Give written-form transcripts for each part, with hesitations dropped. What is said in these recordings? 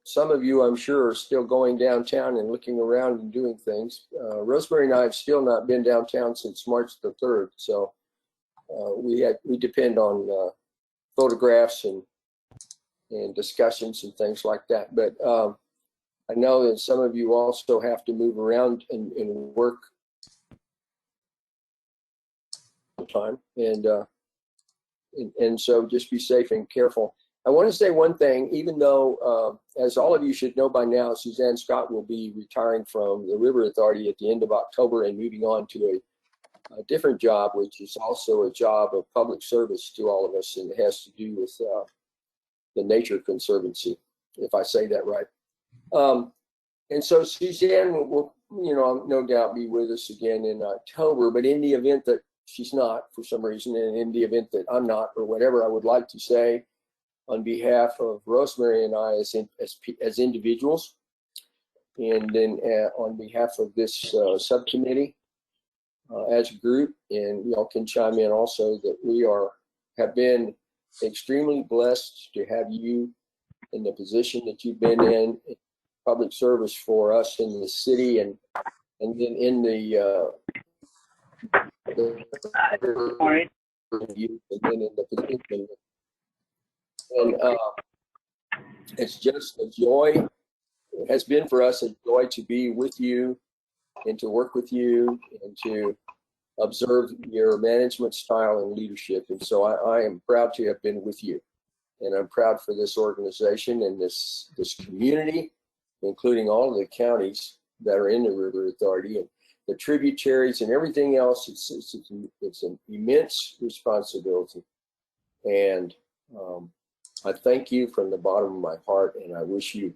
Some of you, I'm sure, are still going downtown and looking around and doing things. Rosemary and I have still not been downtown since March the 3rd, so we depend on photographs and discussions and things like that. But I know that some of you also have to move around and work time, and so just be safe and careful. I want to say one thing, even though, as all of you should know by now, Suzanne Scott will be retiring from the River Authority at the end of October and moving on to a different job, which is also a job of public service to all of us, and it has to do with the Nature Conservancy, if I say that right. And so Suzanne will, no doubt be with us again in October, but in the event that she's not for some reason, and in the event that I'm not or whatever, I would like to say on behalf of Rosemary and I as individuals, and then on behalf of this subcommittee as a group, and y'all can chime in also, that we have been extremely blessed to have you in the position that you've been in public service for us in the city, and then in the youth, and then in the position. And it's just a joy. It has been for us a joy to be with you and to work with you and to observe your management style and leadership. And so I am proud to have been with you. And I'm proud for this organization and this community, including all of the counties that are in the River Authority and the tributaries and everything else. It's an immense responsibility. And I thank you from the bottom of my heart, and I wish you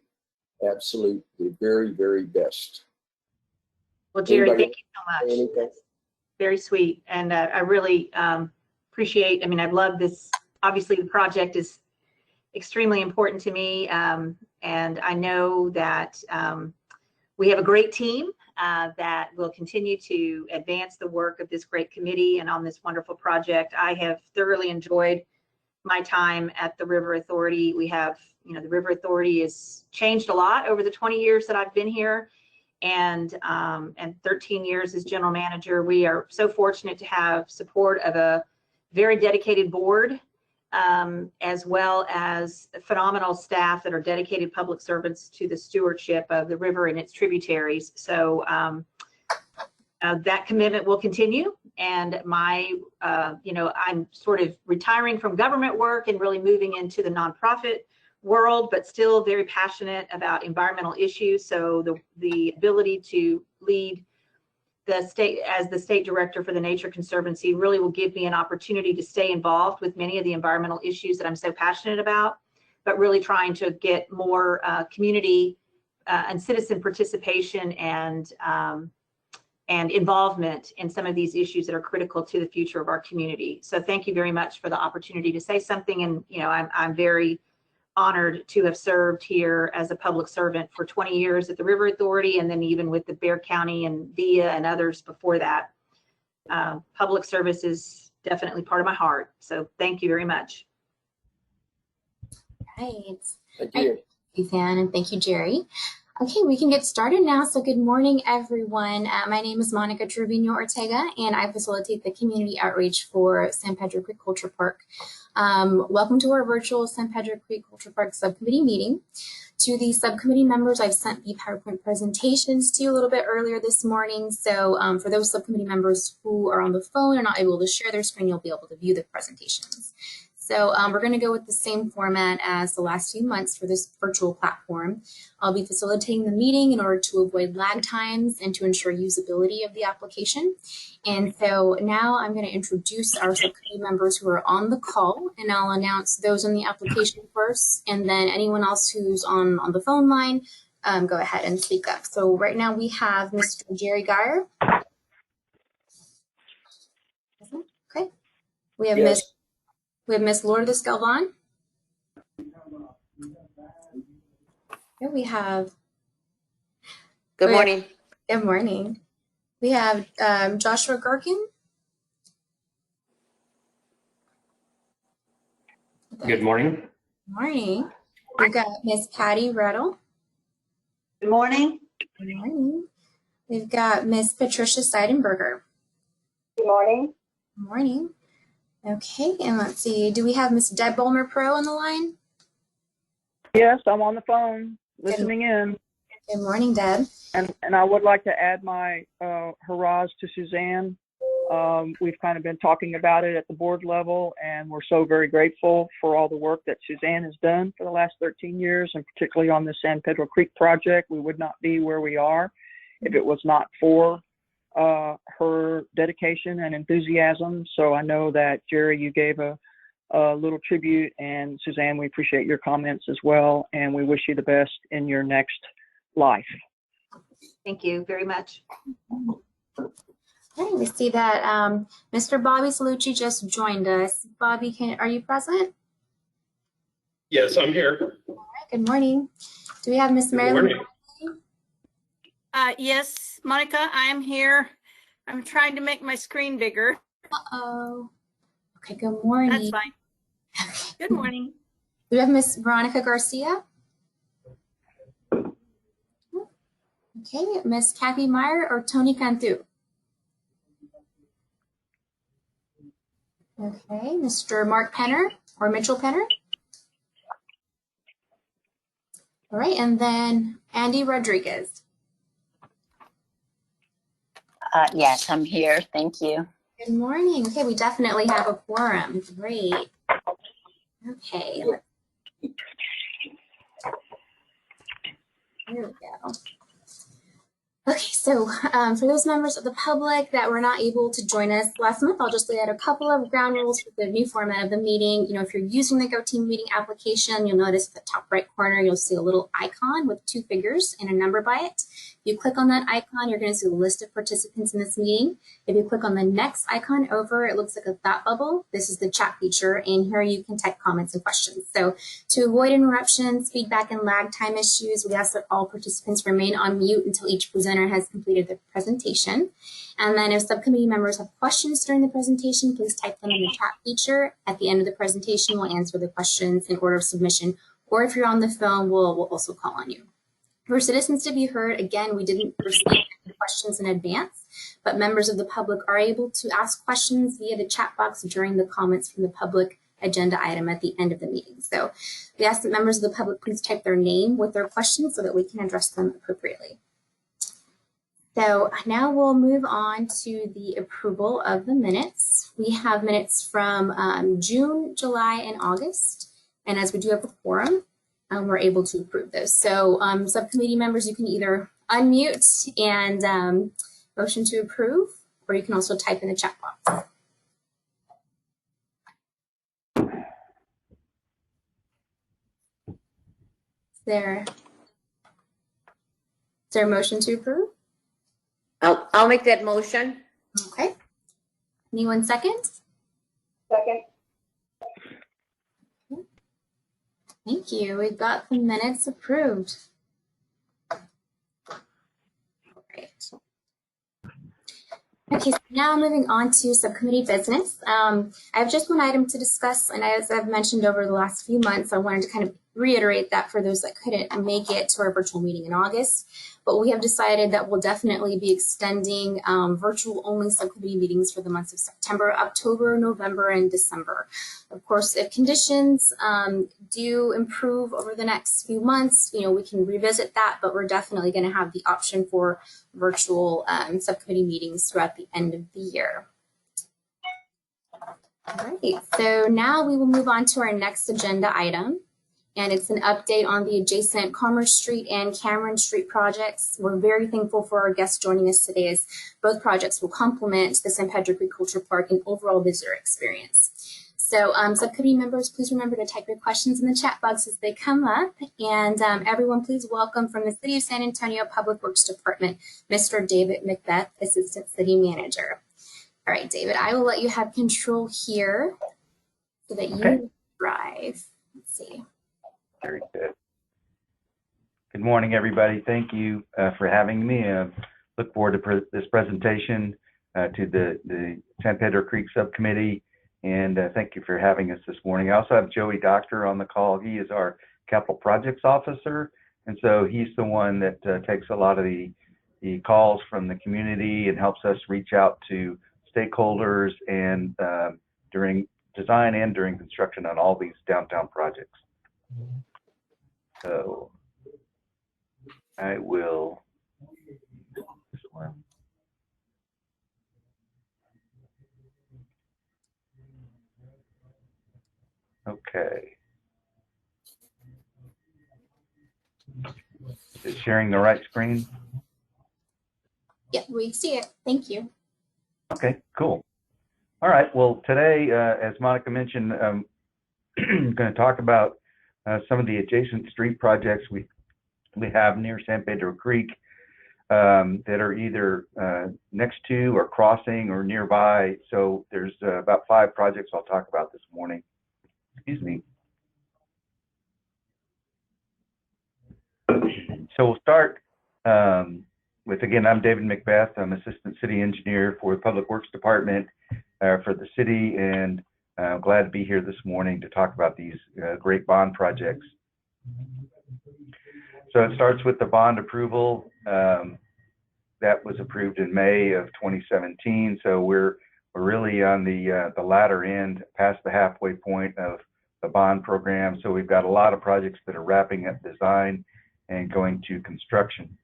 absolutely the very, very best. Well, Jerry, thank you so much. That's very sweet. And I really appreciate, I've loved this. Obviously, the project is extremely important to me. And I know that we have a great team that will continue to advance the work of this great committee and on this wonderful project. I have thoroughly enjoyed my time at the River Authority. We have, the River Authority has changed a lot over the 20 years that I've been here, and 13 years as general manager. We are so fortunate to have support of a very dedicated board, as well as phenomenal staff that are dedicated public servants to the stewardship of the river and its tributaries. So that commitment will continue. And I'm sort of retiring from government work and really moving into the nonprofit world, but still very passionate about environmental issues. So the ability to lead the state as the state director for the Nature Conservancy really will give me an opportunity to stay involved with many of the environmental issues that I'm so passionate about, but really trying to get more community and citizen participation and involvement in some of these issues that are critical to the future of our community. So thank you very much for the opportunity to say something. And I'm very honored to have served here as a public servant for 20 years at the River Authority, and then even with the Bexar County and VIA and others before that. Public service is definitely part of my heart. So thank you very much. Right. Thank you. Thank you, Fan, and thank you, Jerry. Okay, we can get started now. So good morning, everyone. My name is Monica Trevino Ortega, and I facilitate the community outreach for San Pedro Creek Culture Park. Welcome to our virtual San Pedro Creek Culture Park subcommittee meeting. To the subcommittee members, I've sent the PowerPoint presentations to you a little bit earlier this morning. So for those subcommittee members who are on the phone or not able to share their screen, you'll be able to view the presentations. So we're going to go with the same format as the last few months for this virtual platform. I'll be facilitating the meeting in order to avoid lag times and to ensure usability of the application. And so now I'm going to introduce our subcommittee members who are on the call, and I'll announce those on the application first, and then anyone else who's on the phone line, go ahead and speak up. So right now we have Mr. Jerry Geyer. Okay. We have Yes. Miss Lourdes Galvan. Here we have. Good morning. Good morning. We have Joshua Gherkin. Good morning. Morning. We've got Ms. Patty Rettle. Good morning. Good morning. We've got Ms. Patricia Seidenberger. Good morning. Good morning. Okay, and let's see. Do we have Ms. Deb Bulmer Pro on the line? Yes, I'm on the phone listening in. Good morning, Deb. And I would like to add my hurrahs to Suzanne. We've kind of been talking about it at the board level, and we're so very grateful for all the work that Suzanne has done for the last 13 years, and particularly on the San Pedro Creek project. We would not be where we are if it was not for her dedication and enthusiasm. So I know that, Jerry, you gave a little tribute, and Suzanne, we appreciate your comments as well, and we wish you the best in your next life. Thank you very much. Okay, we see that Mr. Bobby Salucci just joined us. Bobby, are you present? Yes, I'm here. All right, good morning. Do we have Miss Good Marilyn? morning. Yes, Monica, I'm here. I'm trying to make my screen bigger. Uh-oh. Okay, good morning. That's fine. Good morning. Do we have Miss Veronica Garcia? Okay, Miss Kathy Meyer or Tony Cantu? Okay, Mr. Mark Penner or Mitchell Penner? All right, and then Andy Rodriguez. Yes, I'm here. Thank you. Good morning. Okay, we definitely have a quorum. Great. Okay. Here we go. Okay, so for those members of the public that were not able to join us last month, I'll just lay out a couple of ground rules for the new format of the meeting. You know, if you're using the GoToMeeting application, you'll notice at the top right corner, you'll see a little icon with 2 figures and a number by it. If you click on that icon, you're going to see a list of participants in this meeting. If you click on the next icon over, it looks like a thought bubble. This is the chat feature, and here you can type comments and questions. So to avoid interruptions, feedback, and lag time issues, we ask that all participants remain on mute until each presenter has completed their presentation. And then if subcommittee members have questions during the presentation, please type them in the chat feature. At the end of the presentation, we'll answer the questions in order of submission, or if you're on the phone, we'll also call on you. For citizens to be heard, again, we didn't receive any questions in advance, but members of the public are able to ask questions via the chat box during the comments from the public agenda item at the end of the meeting. So we ask that members of the public please type their name with their questions so that we can address them appropriately. So now we'll move on to the approval of the minutes. We have minutes from June, July, and August. And as we do have a quorum, we're able to approve those. So subcommittee members, you can either unmute and motion to approve, or you can also type in the chat box. Is there a motion to approve? I'll make that motion. Okay. Anyone second? Second. Thank you. We've got the minutes approved. Great. Okay, so now moving on to subcommittee business. I have just one item to discuss, and as I've mentioned over the last few months, I wanted to kind of reiterate that for those that couldn't make it to our virtual meeting in August. But we have decided that we'll definitely be extending virtual only subcommittee meetings for the months of September, October, November, and December. Of course, if conditions do improve over the next few months, you know, we can revisit that, but we're definitely going to have the option for virtual subcommittee meetings throughout the end of the year. All right, so now we will move on to our next agenda item. And it's an update on the adjacent Commerce Street and Cameron Street projects. We're very thankful for our guests joining us today, as both projects will complement the San Pedro Creek Culture Park and overall visitor experience. So subcommittee members, please remember to type your questions in the chat box as they come up. And everyone, please welcome from the City of San Antonio Public Works Department, Mr. David Macbeth, Assistant City Manager. All right, David, I will let you have control here so that you drive. Let's see. Very good. Good morning, everybody. Thank you for having me. Look forward to this presentation to the San Pedro Creek Subcommittee, and thank you for having us this morning. I also have Joey Doctor on the call. He is our Capital Projects Officer. And so he's the one that takes a lot of the calls from the community and helps us reach out to stakeholders and during design and during construction on all these downtown projects. So I will this one. Okay. Is it sharing the right screen? Yeah, we see it. Thank you. Okay, cool. All right. Well, today, as Monica mentioned, I'm going to talk about some of the adjacent street projects we have near San Pedro Creek that are either next to or crossing or nearby. So there's about 5 projects I'll talk about this morning. Excuse me. So we'll start with, again, I'm David Macbeth. I'm Assistant City Engineer for the Public Works Department for the city, and I'm glad to be here this morning to talk about these great bond projects. So it starts with the bond approval that was approved in May of 2017. So we're really on the latter end, past the halfway point of the bond program. So we've got a lot of projects that are wrapping up design and going to construction.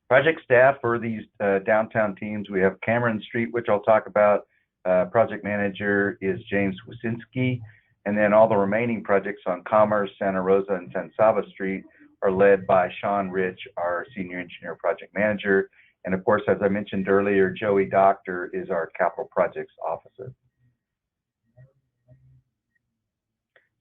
Project staff for these downtown teams, we have Cameron Street, which I'll talk about. Project manager is James Wasinski. And then all the remaining projects on Commerce, Santa Rosa, and San Saba Street are led by Sean Rich, our senior engineer project manager. And of course, as I mentioned earlier, Joey Doctor is our capital projects officer.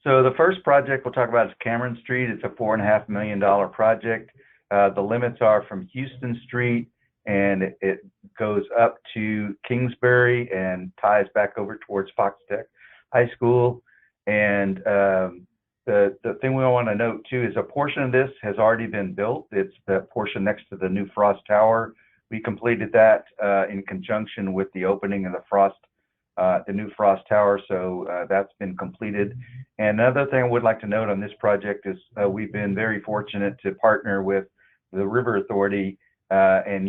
So the first project we'll talk about is Cameron Street. It's a $4.5 million project. The limits are from Houston Street, and it goes up to Kingsbury and ties back over towards Fox Tech High School. And the thing we want to note too is a portion of this has already been built. It's the portion next to the new Frost Tower. We completed that in conjunction with the opening of the new Frost Tower. So that's been completed. And another thing I would like to note on this project is we've been very fortunate to partner with the River Authority and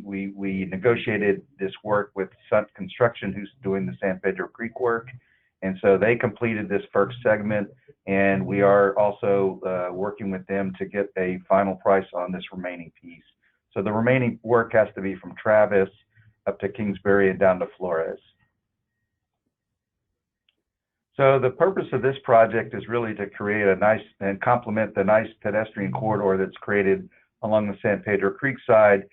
we negotiated this work with Sun Construction, who's doing the San Pedro Creek work. And so they completed this first segment, and we are also working with them to get a final price on this remaining piece. So the remaining work has to be from Travis up to Kingsbury and down to Flores. So the purpose of this project is really to create a nice and complement the nice pedestrian corridor that's created along the San Pedro Creek side.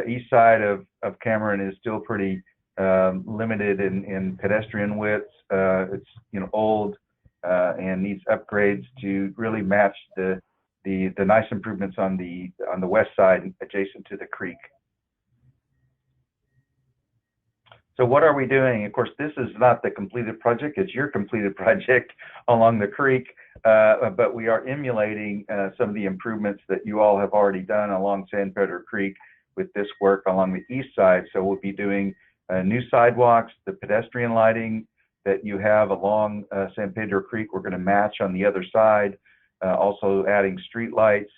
East side of Cameron is still pretty limited in pedestrian widths. It's old and needs upgrades to really match the nice improvements on the west side adjacent to the creek. So what are we doing? Of course, this is not the completed project. It's your completed project along the creek, but we are emulating some of the improvements that you all have already done along San Pedro Creek with this work along the east side. So we'll be doing new sidewalks, the pedestrian lighting that you have along San Pedro Creek, we're going to match on the other side, also adding street lights.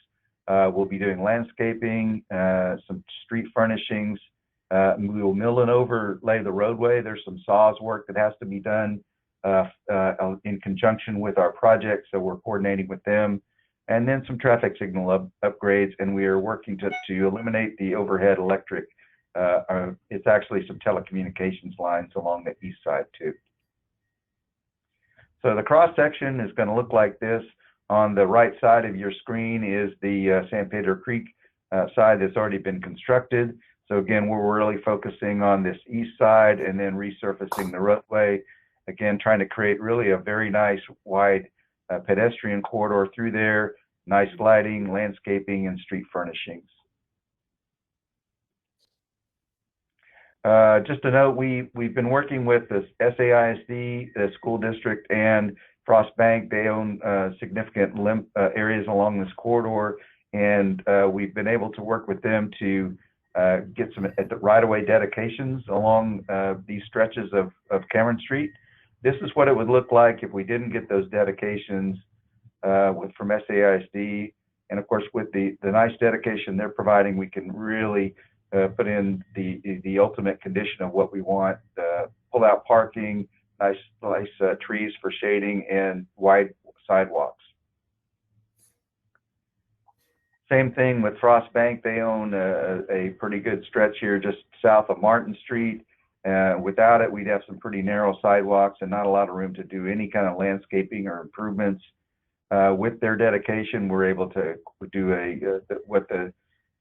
We'll be doing landscaping, some street furnishings. We will mill and overlay the roadway. There's some saws work that has to be done in conjunction with our project, so we're coordinating with them. And then some traffic signal upgrades, and we are working to eliminate the overhead electric. It's actually some telecommunications lines along the east side too. So the cross section is going to look like this. On the right side of your screen is the San Pedro Creek side that's already been constructed. So again, we're really focusing on this east side and then resurfacing the roadway. Again, trying to create really a very nice wide pedestrian corridor through there, nice lighting, landscaping, and street furnishings. Just a note, we've been working with the SAISD, the school district, and Frost Bank. They own significant areas along this corridor, and we've been able to work with them to get some right-of-way dedications along these stretches of Cameron Street. This is what it would look like if we didn't get those dedications from SAISD. And of course, with the nice dedication they're providing, we can really put in the ultimate condition of what we want: pull-out parking, nice trees for shading, and wide sidewalks. Same thing with Frost Bank. They own a pretty good stretch here just south of Martin Street. Without it, we'd have some pretty narrow sidewalks and not a lot of room to do any kind of landscaping or improvements. With their dedication, we're able to do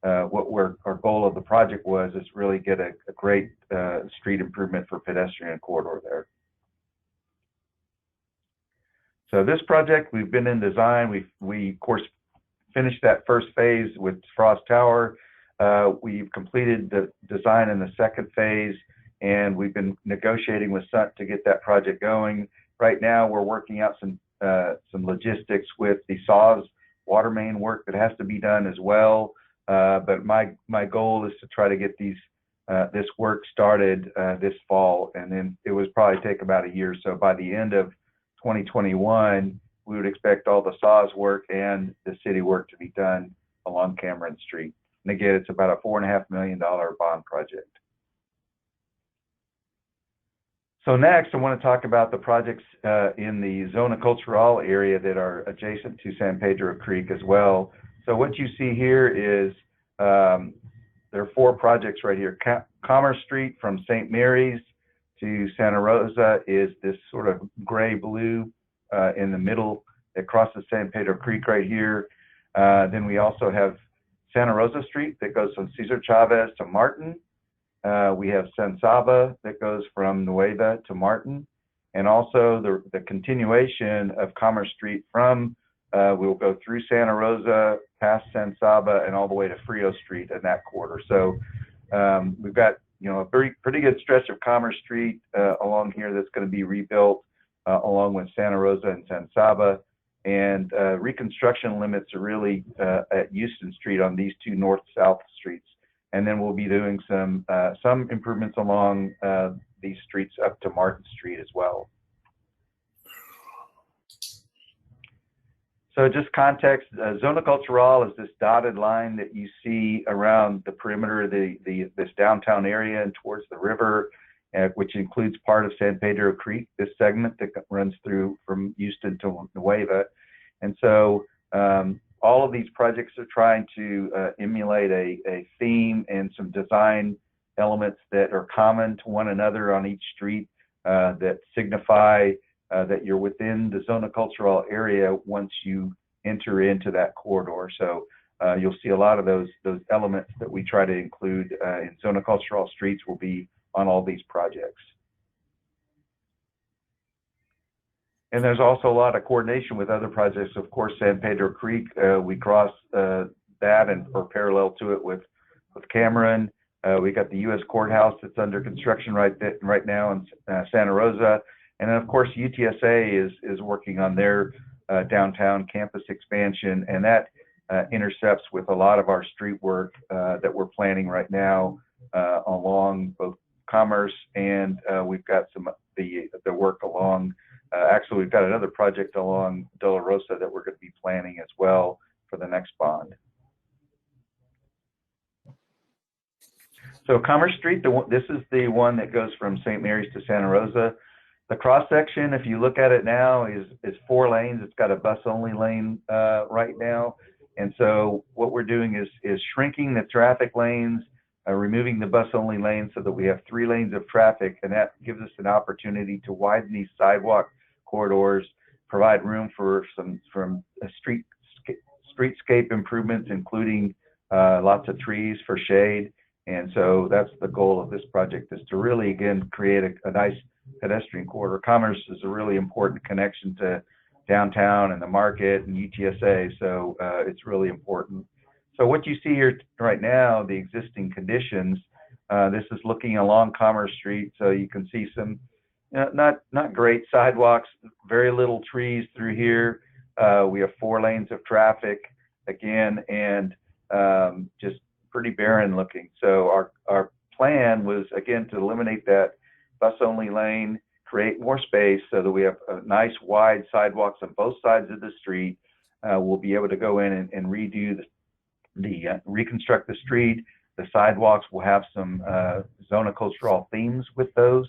our goal of the project was is really get a great street improvement for pedestrian corridor there. So this project, we've been in design. We of course finished that first phase with Frost Tower. We've completed the design in the second phase, and we've been negotiating with SUNT to get that project going. Right now, we're working out some logistics with the SAWS water main work that has to be done as well. But my goal is to try to get this work started this fall, and then it would probably take about a year. So by the end of 2021, we would expect all the SAWS work and the city work to be done along Cameron Street. And again, it's about a $4.5 million bond project. So next, I want to talk about the projects in the Zona Cultural area that are adjacent to San Pedro Creek as well. So what you see here is there are 4 projects right here. Commerce Street from St. Mary's to Santa Rosa is this sort of gray-blue in the middle that crosses San Pedro Creek right here. Then we also have Santa Rosa Street that goes from Cesar Chavez to Martin. We have San Saba that goes from Nueva to Martin. And also the continuation of Commerce Street from, we'll go through Santa Rosa, past San Saba, and all the way to Frio Street in that quarter. So we've got, a pretty good stretch of Commerce Street along here that's going to be rebuilt along with Santa Rosa and San Saba. And reconstruction limits are really at Houston Street on these 2 north-south streets. And then we'll be doing some improvements along these streets up to Martin Street as well. So just context, Zona Cultural is this dotted line that you see around the perimeter of this downtown area and towards the river, which includes part of San Pedro Creek, this segment that runs through from Houston to Nueva. And so all of these projects are trying to emulate a theme and some design elements that are common to one another on each street that signify that you're within the Zona Cultural area once you enter into that corridor. So you'll see a lot of those elements that we try to include in Zona Cultural streets will be on all these projects. And there's also a lot of coordination with other projects. Of course, San Pedro Creek, we cross that and are parallel to it with Cameron. We got the U.S. Courthouse that's under construction right now in Santa Rosa. And then, of course, UTSA is working on their downtown campus expansion, and that intercepts with a lot of our street work that we're planning right now along both Commerce and we've got some the work along. Actually, we've got another project along De La Rosa that we're going to be planning as well for the next bond. So Commerce Street, this is the one that goes from St. Mary's to Santa Rosa. The cross section, if you look at it now, is 4 lanes. It's got a bus-only lane right now. And so what we're doing is shrinking the traffic lanes, removing the bus-only lanes so that we have 3 lanes of traffic, and that gives us an opportunity to widen these sidewalk corridors, provide room for some streetscape improvements, including lots of trees for shade. And so that's the goal of this project, is to really, again, create a nice pedestrian corridor. Commerce is a really important connection to downtown and the market and UTSA, so it's really important. So what you see here right now, the existing conditions, this is looking along Commerce Street, so you can see some not great sidewalks, very little trees through here. We have 4 lanes of traffic again, and just pretty barren looking. So our plan was, again, to eliminate that bus-only lane, create more space so that we have nice wide sidewalks on both sides of the street, we'll be able to go in and redo reconstruct the street. The sidewalks will have some zona cultural themes with those,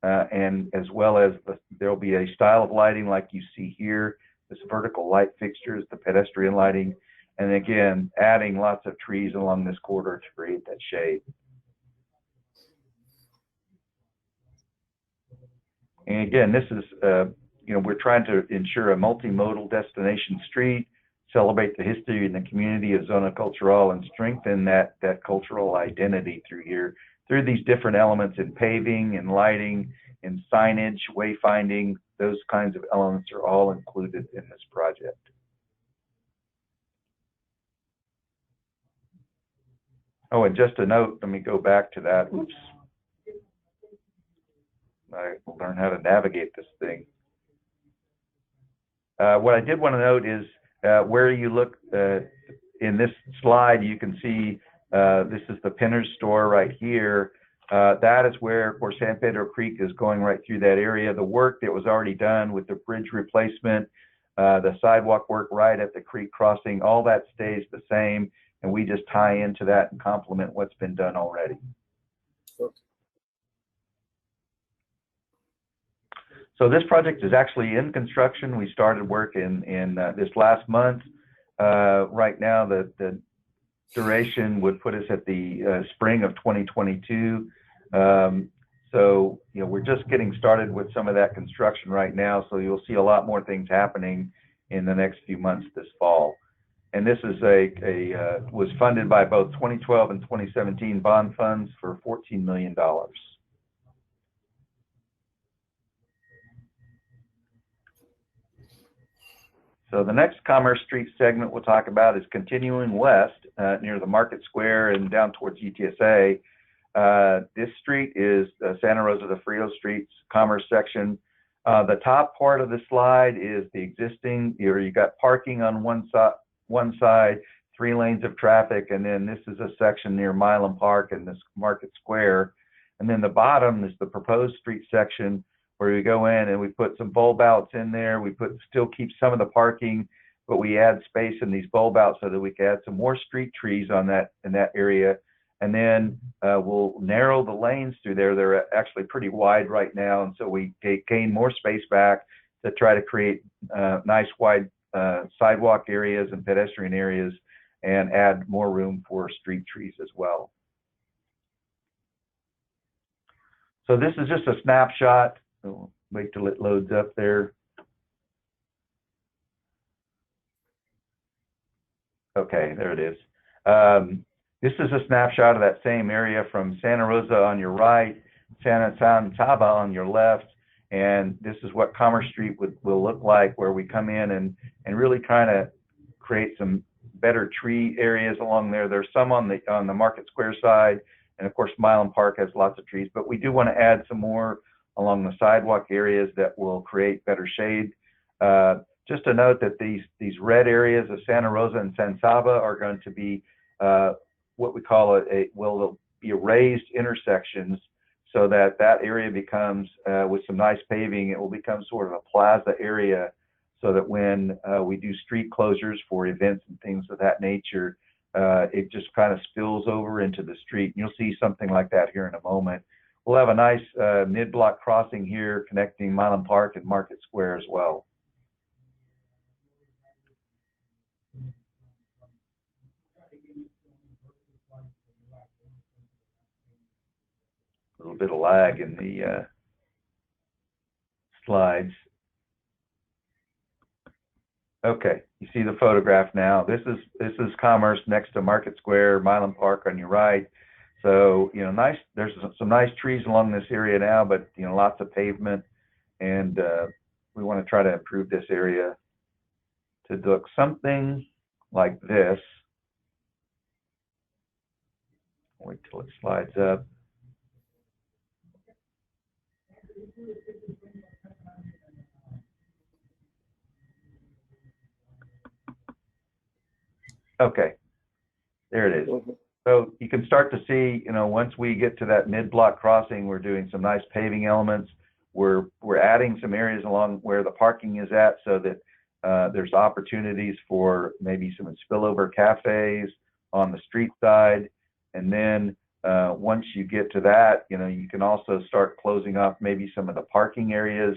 and as well as there'll be a style of lighting like you see here, this vertical light fixtures, the pedestrian lighting, and again, adding lots of trees along this corridor to create that shade. And again, this is, we're trying to ensure a multimodal destination street, celebrate the history and the community of Zona Cultural, and strengthen that cultural identity through here, through these different elements in paving and lighting and signage, wayfinding. Those kinds of elements are all included in this project. Oh, and just a note, let me go back to that. Oops. I will learn how to navigate this thing. What I did want to note is where you look in this slide, you can see this is the Pinner's store right here. That is where San Pedro Creek is going right through that area. The work that was already done with the bridge replacement, the sidewalk work right at the creek crossing, all that stays the same, and we just tie into that and complement what's been done already. So this project is actually in construction. We started work in this last month. Right now, the duration would put us at the spring of 2022. So, we're just getting started with some of that construction right now. So you'll see a lot more things happening in the next few months this fall. And this is was funded by both 2012 and 2017 bond funds for $14 million. So the next Commerce Street segment we'll talk about is continuing west near the Market Square and down towards UTSA. This street is Santa Rosa de Frio Street's Commerce section. The top part of the slide is the existing, you got parking on one side, 3 lanes of traffic, and then this is a section near Milam Park and this Market Square. And then the bottom is the proposed street section, where we go in and we put some bulb outs in there. We still keep some of the parking, but we add space in these bulb outs so that we can add some more street trees in that area. And then we'll narrow the lanes through there. They're actually pretty wide right now, and so we gain more space back to try to create nice wide sidewalk areas and pedestrian areas, and add more room for street trees as well. So this is just a snapshot. I'll wait till it loads up there. Okay, there it is. This is a snapshot of that same area from Santa Rosa on your right, San Saba on your left, and this is what Commerce Street will look like, where we come in and really kind of create some better tree areas along there. There's some on the Market Square side, and of course Milam Park has lots of trees, but we do want to add some more along the sidewalk areas that will create better shade. Just to note that these red areas of Santa Rosa and San Saba are going to be what we call will be raised intersections, so that area becomes, with some nice paving, it will become sort of a plaza area, so that when we do street closures for events and things of that nature, it just kind of spills over into the street. And you'll see something like that here in a moment. We'll have a nice mid-block crossing here connecting Milam Park and Market Square as well. A little bit of lag in the slides. Okay, you see the photograph now. This is Commerce next to Market Square, Milam Park on your right. So, nice. There's some nice trees along this area now, but lots of pavement, and we want to try to improve this area to look something like this. Wait till it slides up. Okay, there it is. So you can start to see, once we get to that mid-block crossing, we're doing some nice paving elements. We're adding some areas along where the parking is at, so that There's opportunities for maybe some spillover cafes on the street side. And then once you get to that, you can also start closing off maybe some of the parking areas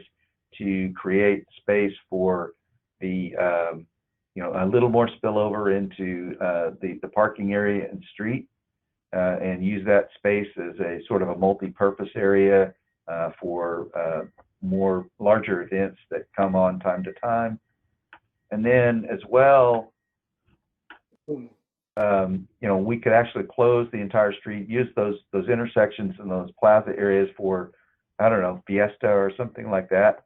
to create space for the, a little more spillover into the parking area and street, and use that space as a sort of a multi-purpose area for more larger events that come on time to time. And then as well, we could actually close the entire street, use those intersections and those plaza areas for, I don't know, fiesta or something like that.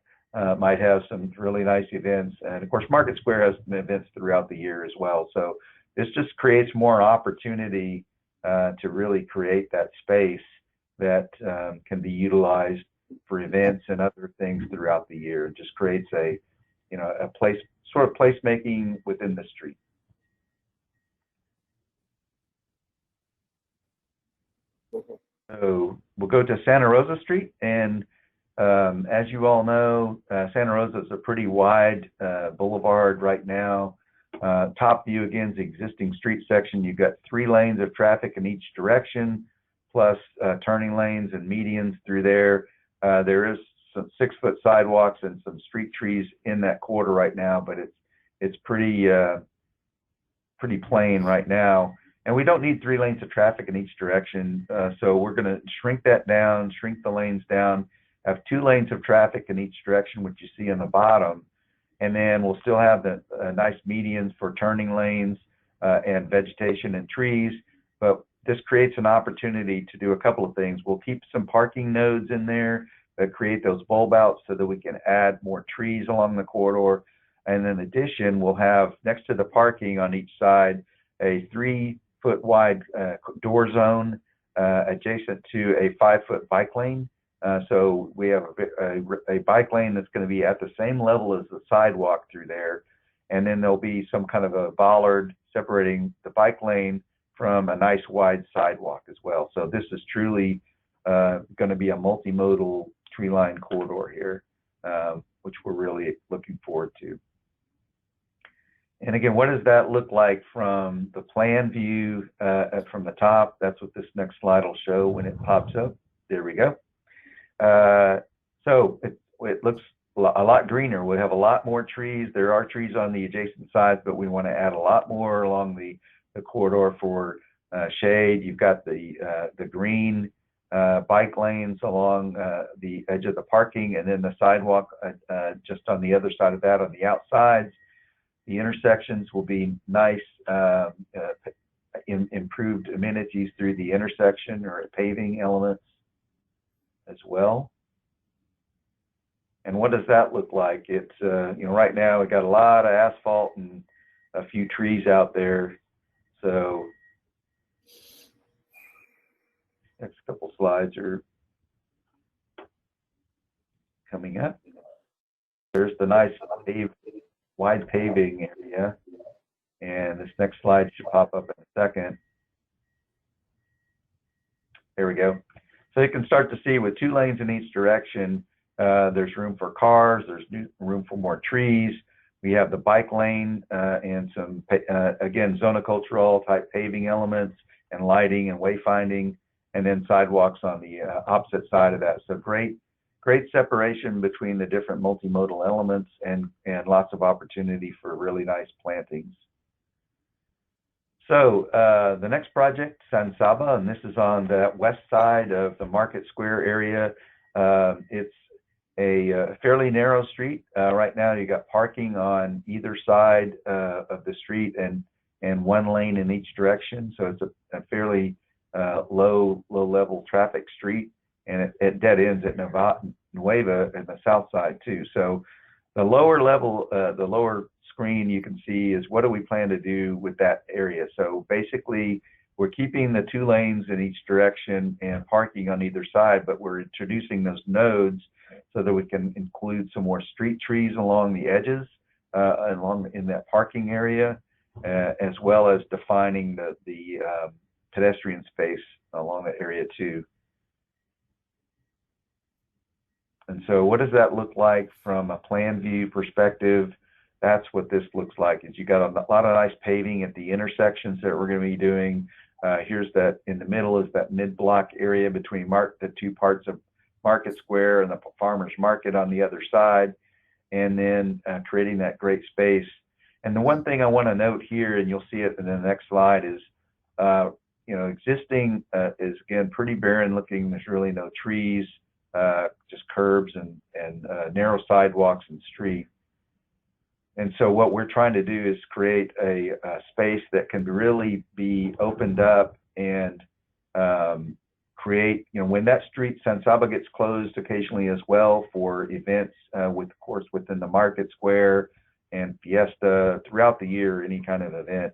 Might have some really nice events. And of course, Market Square has some events throughout the year as well. So this just creates more opportunity to really create that space that can be utilized for events and other things throughout the year. It just creates a place, sort of placemaking within the street. So we'll go to Santa Rosa Street, and as you all know, Santa Rosa is a pretty wide boulevard right now. Top view again is the existing street section. You've got 3 lanes of traffic in each direction, plus turning lanes and medians through there. There is some 6-foot sidewalks and some street trees in that corridor right now, but it's pretty plain right now. And we don't need 3 lanes of traffic in each direction, so we're going to shrink that down, shrink the lanes down, have 2 lanes of traffic in each direction, which you see on the bottom. And then we'll still have the nice medians for turning lanes and vegetation and trees. But this creates an opportunity to do a couple of things. We'll keep some parking nodes in there that create those bulb outs so that we can add more trees along the corridor. And in addition, we'll have next to the parking on each side a 3-foot wide door zone adjacent to a 5-foot bike lane. So we have a bike lane that's going to be at the same level as the sidewalk through there. And then there'll be some kind of a bollard separating the bike lane from a nice wide sidewalk as well. So this is truly going to be a multimodal tree line corridor here, which we're really looking forward to. And again, what does that look like from the plan view from the top? That's what this next slide will show when it pops up. There we go. So it looks a lot greener. We have a lot more trees. There are trees on the adjacent sides, but we want to add a lot more along the corridor for shade. You've got the green bike lanes along the edge of the parking, and then the sidewalk just on the other side of that on the outsides. The intersections will be nice, improved amenities through the intersection or paving elements as well. And what does that look like? It's right now we got a lot of asphalt and a few trees out there. So next couple slides are coming up. There's the nice wide paving area, and this next slide should pop up in a second. There we go. So you can start to see with 2 lanes in each direction, there's room for cars, there's room for more trees. We have the bike lane and some, again, zonocultural type paving elements and lighting and wayfinding, and then sidewalks on the opposite side of that. So great separation between the different multimodal elements and lots of opportunity for really nice plantings. So the next project, San Saba, and this is on the west side of the Market Square area. It's a fairly narrow street. Right now you got parking on either side of the street and 1 lane in each direction. So it's a fairly low level traffic street, and it dead ends at Nueva in the south side too. So the lower level, the lower screen you can see is what do we plan to do with that area. So basically we're keeping the 2 lanes in each direction and parking on either side, but we're introducing those nodes so that we can include some more street trees along the edges in that parking area, as well as defining the pedestrian space along that area too. And so what does that look like from a plan view perspective? that's what this looks like. Is you got a lot of nice paving at the intersections that we're going to be doing. Here's that in the middle is that mid-block area between the two parts of Market Square and the Farmers Market on the other side, and then creating that great space. And the one thing I want to note here, and you'll see it in the next slide, is existing is again pretty barren looking. There's really no trees, just curbs and narrow sidewalks and street. And so what we're trying to do is create a space that can really be opened up and create, when that street, San Saba, gets closed occasionally as well for events, of course, within the Market Square and Fiesta throughout the year, any kind of event.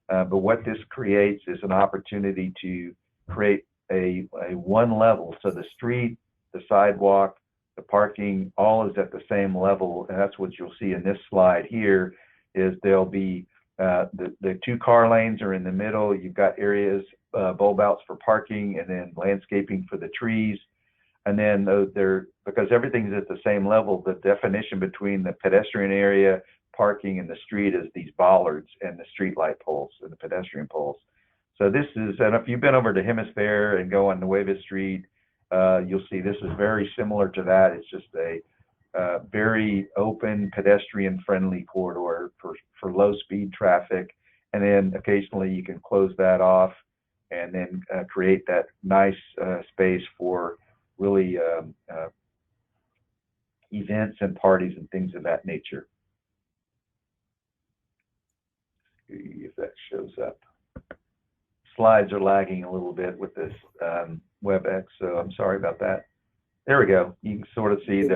But what this creates is an opportunity to create a one level. So the street, the sidewalk, the parking, all is at the same level, and that's what you'll see in this slide here. Is there'll be the 2 car lanes are in the middle. You've got areas, bulb outs for parking, and then landscaping for the trees. And then because everything's at the same level, the definition between the pedestrian area, parking, and the street is these bollards and the street light poles and the pedestrian poles. So this is, and if you've been over to Hemisphere and go on Nueva Street, you'll see this is very similar to that. It's just a very open, pedestrian-friendly corridor for low-speed traffic, and then occasionally you can close that off and then create that nice space for really events and parties and things of that nature. See if that shows up. Slides are lagging a little bit with this WebEx, so I'm sorry about that. There we go. You can sort of see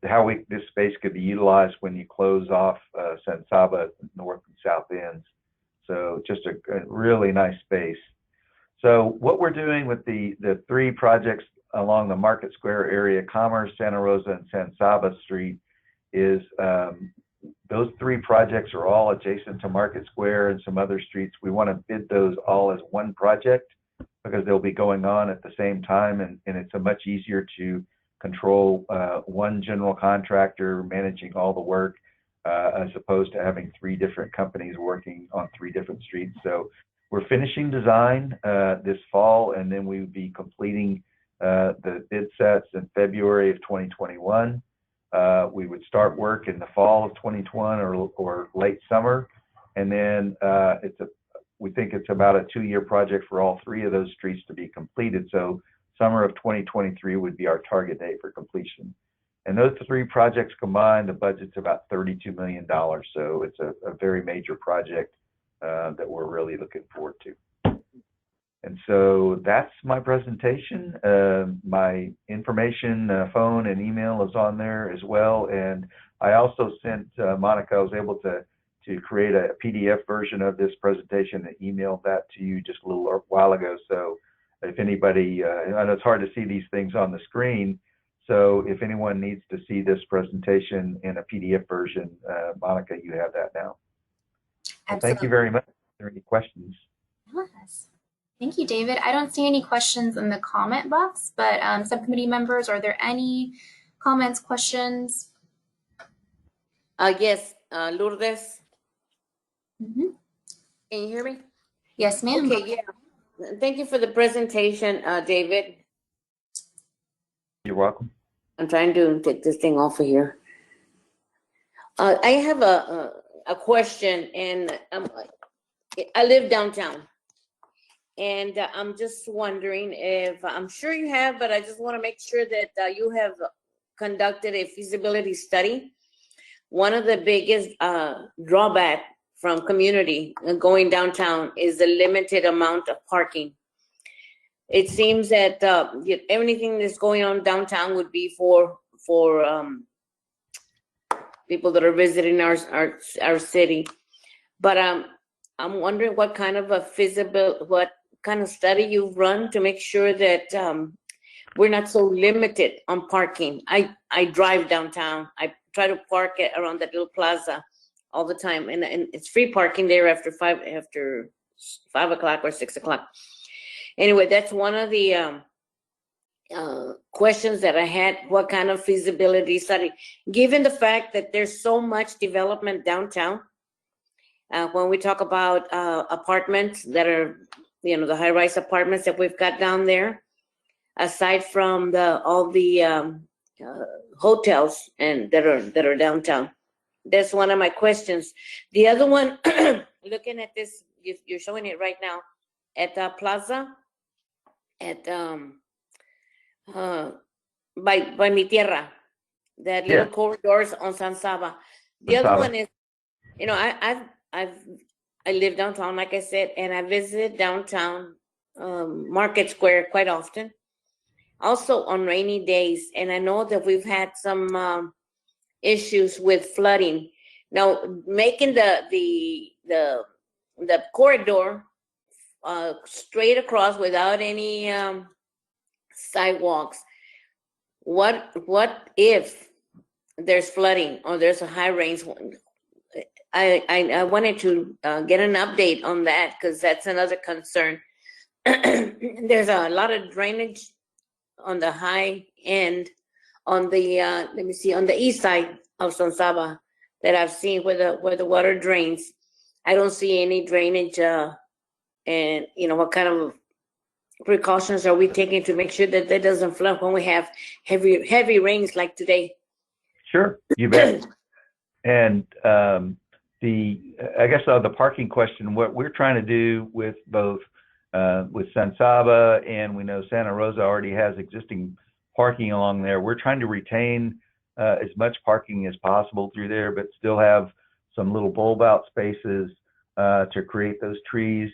how this space could be utilized when you close off San Saba north and south ends. So just a really nice space. So what we're doing with the 3 projects along the Market Square area, Commerce, Santa Rosa, and San Saba Street, is those 3 projects are all adjacent to Market Square and some other streets. We want to bid those all as one project because they'll be going on at the same time, and it's a much easier to control one general contractor managing all the work as opposed to having 3 different companies working on 3 different streets. So we're finishing design this fall, and then we would be completing the bid sets in February of 2021. We would start work in the fall of 2021 or late summer, and then we think it's about a 2-year project for all 3 of those streets to be completed. So summer of 2023 would be our target date for completion. And those 3 projects combined, the budget's about $32 million. So it's a very major project that we're really looking forward to. And so that's my presentation. My information, phone and email is on there as well. And I also sent Monica, I was able to create a PDF version of this presentation and emailed that to you just a little while ago. So if anybody, I know it's hard to see these things on the screen. So if anyone needs to see this presentation in a PDF version, Monica, you have that now. So thank you very much. Are there any questions? Yes. Thank you, David. I don't see any questions in the comment box, but subcommittee members, are there any comments, questions? Yes, Lourdes. Mm-hmm. Can you hear me? Yes, ma'am. Okay, yeah. Thank you for the presentation, David. You're welcome. I'm trying to take this thing off of here. I have a question, and I live downtown. And I'm just wondering if, I'm sure you have, but I just want to make sure that you have conducted a feasibility study. One of the biggest drawback from community going downtown is the limited amount of parking. It seems that everything that's going on downtown would be for people that are visiting our city. But I'm wondering what kind of what kind of study you've run to make sure that we're not so limited on parking. I drive downtown. I try to park around that little plaza all the time, and it's free parking there after 5 o'clock or 6 o'clock. Anyway, that's one of the questions that I had. What kind of feasibility study? Given the fact that there's so much development downtown, when we talk about apartments that are, the high-rise apartments that we've got down there, aside from all the hotels and that are downtown. That's one of my questions. The other one, looking at this, you're showing it right now at the plaza at by Mi Tierra, that little corridors on San Saba. The other one is, I live downtown, like I said, and I visit downtown Market Square quite often, also on rainy days. And I know that we've had some issues with flooding. Now, making the corridor straight across without any sidewalks. What if there's flooding or there's a high rains? I wanted to get an update on that, because that's another concern. There's a lot of drainage on the high end, on the let me see, on the east side of San Saba that I've seen where the water drains. I don't see any drainage, and what kind of precautions are we taking to make sure that doesn't flood when we have heavy rains like today? Sure, you bet. And I guess the parking question, what we're trying to do with both with San Saba, and we know Santa Rosa already has existing parking along there. We're trying to retain as much parking as possible through there, but still have some little bulb out spaces to create those trees.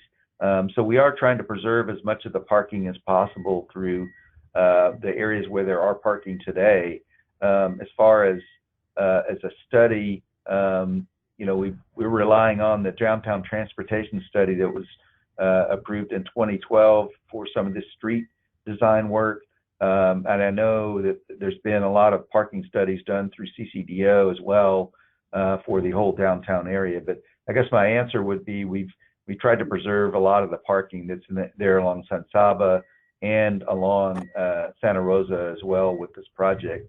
So we are trying to preserve as much of the parking as possible through the areas where there are parking today. As far as a study, we're relying on the downtown transportation study that was approved in 2012 for some of this street design work. And I know that there's been a lot of parking studies done through CCDO as well for the whole downtown area. But I guess my answer would be we tried to preserve a lot of the parking that's there along San Saba and along Santa Rosa as well with this project.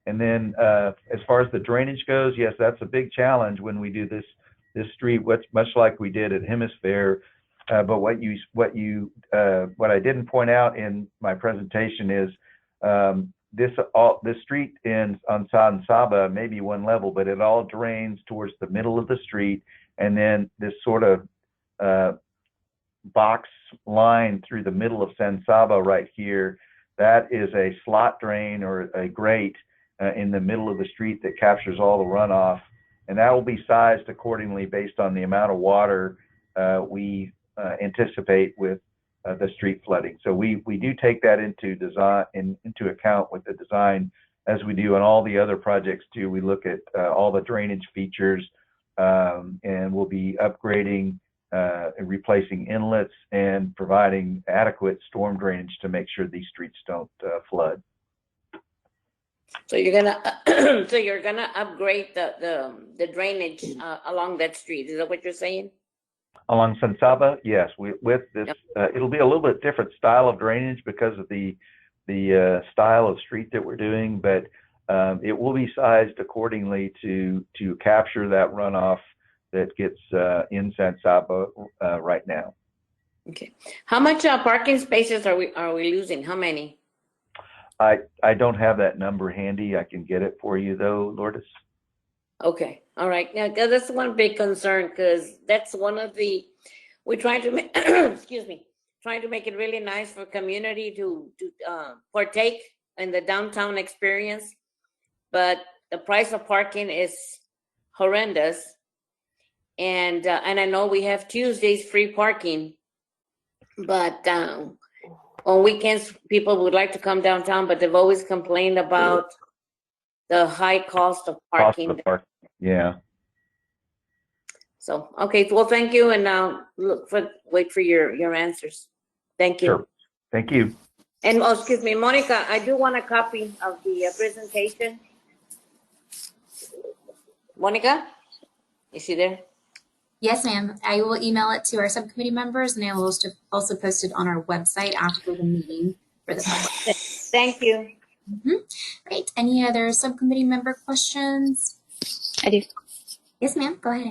And then as far as the drainage goes, yes, that's a big challenge when we do this street, much like we did at Hemisphere. But what I didn't point out in my presentation is this street on San Saba may be one level, but it all drains towards the middle of the street, and then this sort of box line through the middle of San Saba right here, that is a slot drain or a grate in the middle of the street that captures all the runoff, and that will be sized accordingly based on the amount of water we anticipate with the street flooding. So we do take that into account with the design, as we do on all the other projects too. We look at all the drainage features, and we'll be upgrading and replacing inlets and providing adequate storm drainage to make sure these streets don't flood. So you're gonna upgrade the drainage along that street. Is that what you're saying? Along San Saba, yes. With this, it'll be a little bit different style of drainage because of the style of street that we're doing, but it will be sized accordingly to capture that runoff that gets in San Saba right now. Okay. How much parking spaces are we losing? How many? I don't have that number handy. I can get it for you though, Lourdes. Okay, all right. Now that's one big concern, because that's one of we're trying to make trying to make it really nice for community to partake in the downtown experience, but the price of parking is horrendous. And I know we have Tuesdays free parking, but on weekends people would like to come downtown, but they've always complained about the high cost of parking. Yeah. So, okay, well, thank you, and now wait for your answers. Thank you. Sure. Thank you. And excuse me, Monica, I do want a copy of the presentation. Monica, is she there? Yes, ma'am. I will email it to our subcommittee members, and I will also post it on our website after the meeting for the public. Thank you. Great. Any other subcommittee member questions? I do. Yes, ma'am. Go ahead,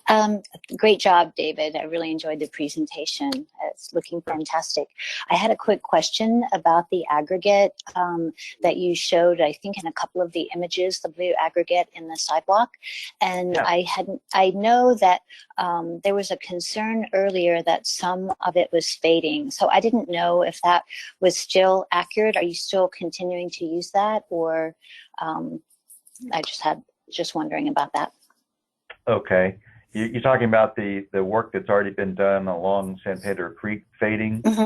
Andy. Great job, David. I really enjoyed the presentation. It's looking fantastic. I had a quick question about the aggregate that you showed, I think, in a couple of the images, the blue aggregate in the sidewalk. And Yeah. I know that there was a concern earlier that some of it was fading. So I didn't know if that was still accurate. Are you still continuing to use that? Or I just wondering about that. Okay. You're talking about the work that's already been done along San Pedro Creek fading? Mm-hmm.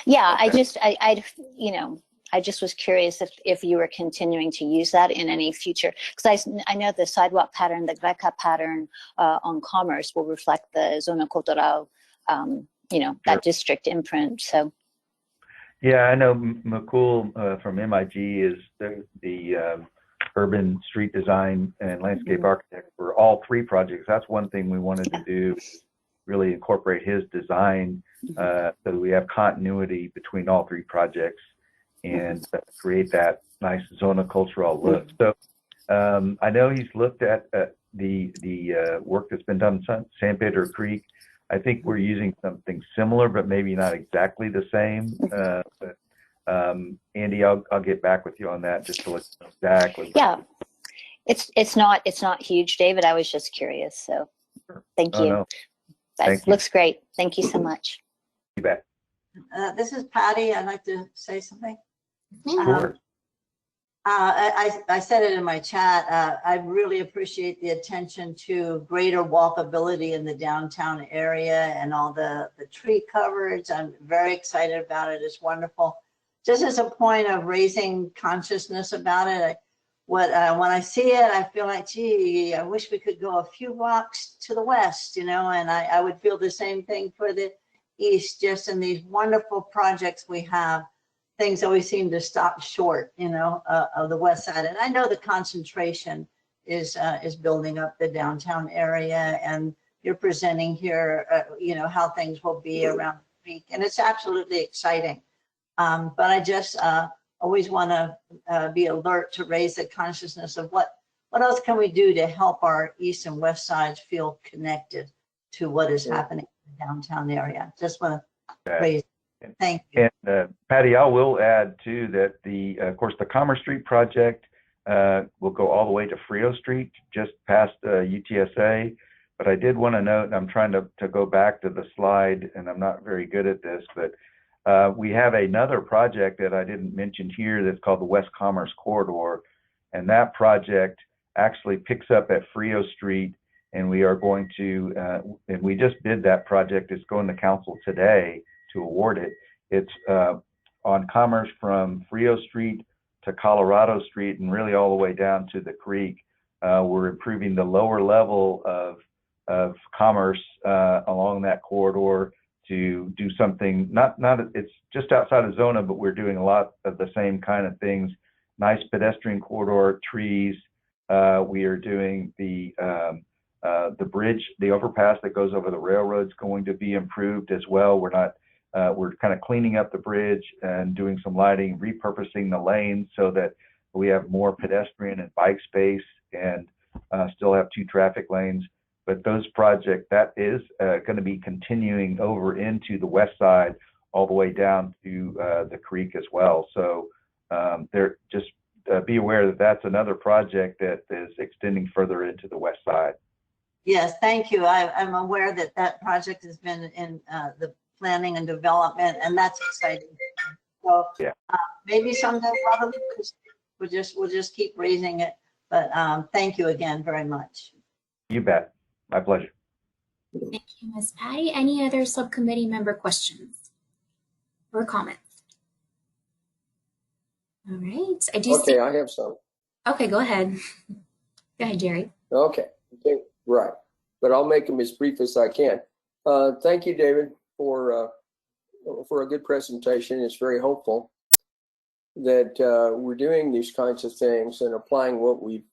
Yeah, Okay. I just was curious if you were continuing to use that in any future, because I know the sidewalk pattern, the Greca pattern on Commerce will reflect the Zona Cultural, that district imprint. So. Yeah, I know McCool from MIG is the urban street design and landscape architect for all three projects. That's one thing we wanted to do, really incorporate his design so that we have continuity between all three projects and create that nice zona cultural look. So I know he's looked at the work that's been done on San Pedro Creek. I think we're using something similar, but maybe not exactly the same. Andy, I'll get back with you on that just to let you know exactly. Yeah, it's not huge, David. I was just curious, so thank you. No. That looks great. Thank you so much. You bet. This is Patty. I'd like to say something. Sure. I said it in my chat. I really appreciate the attention to greater walkability in the downtown area and all the tree coverage. I'm very excited about it. It's wonderful. Just as a point of raising consciousness about it, when I see it, I feel like, gee, I wish we could go a few blocks to the west, and I would feel the same thing for the east. Just in these wonderful projects we have, things always seem to stop short, of the west side. And I know the concentration is building up the downtown area, and you're presenting here, how things will be around the week, and it's absolutely exciting. But I just always want to be alert to raise the consciousness of what else can we do to help our east and west sides feel connected to what is happening in the downtown area. Just want to raise. Thank you. And Patty, I will add too that of course, the Commerce Street project will go all the way to Frio Street, just past UTSA. But I did want to note, and I'm trying to go back to the slide, and I'm not very good at this, but we have another project that I didn't mention here that's called the West Commerce Corridor, and that project actually picks up at Frio Street, and we are going to, and we just did that project. It's going to council today to award it. It's on Commerce from Frio Street to Colorado Street and really all the way down to the creek. We're improving the lower level of Commerce along that corridor to do something, it's just outside of Zona, but we're doing a lot of the same kind of things. Nice pedestrian corridor, trees. We are doing the bridge, the overpass that goes over the railroad's going to be improved as well. We're kind of cleaning up the bridge and doing some lighting, repurposing the lanes so that we have more pedestrian and bike space and still have 2 traffic lanes. But those projects, that is going to be continuing over into the west side, all the way down to the creek as well. So be aware that that's another project that is extending further into the west side. Yes, thank you. I'm aware that project has been in the planning and development, and that's exciting. So yeah. Maybe someday probably we'll just keep raising it. But thank you again very much. You bet. My pleasure. Thank you, Ms. Patty. Any other subcommittee member questions or comments? All right. I have some. Okay, go ahead. Go ahead, Jerry. Okay, right. But I'll make them as brief as I can. Thank you, David, for a good presentation. It's very hopeful that we're doing these kinds of things and applying what we've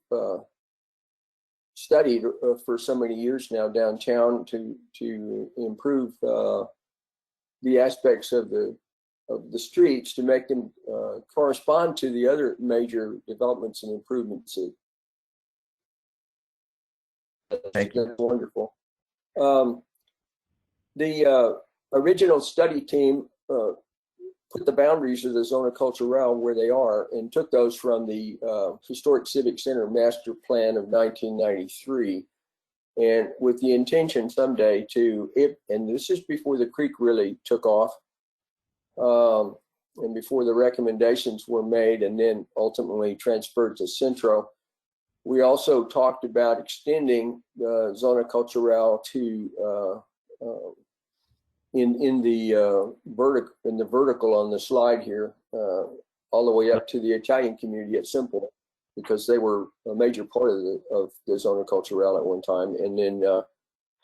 studied for so many years now downtown to improve the aspects of the of the streets to make them correspond to the other major developments and improvements. Thank you. That's wonderful. The original study team put the boundaries of the zona cultural where they are and took those from the Historic Civic Center Master Plan of 1993, and with the intention someday to, and this is before the creek really took off, and before the recommendations were made and then ultimately transferred to Centro. We also talked about extending the zona cultural to in the vertical on the slide here, all the way up to the Italian community at Simple, because they were a major part of the zona cultural at one time, and then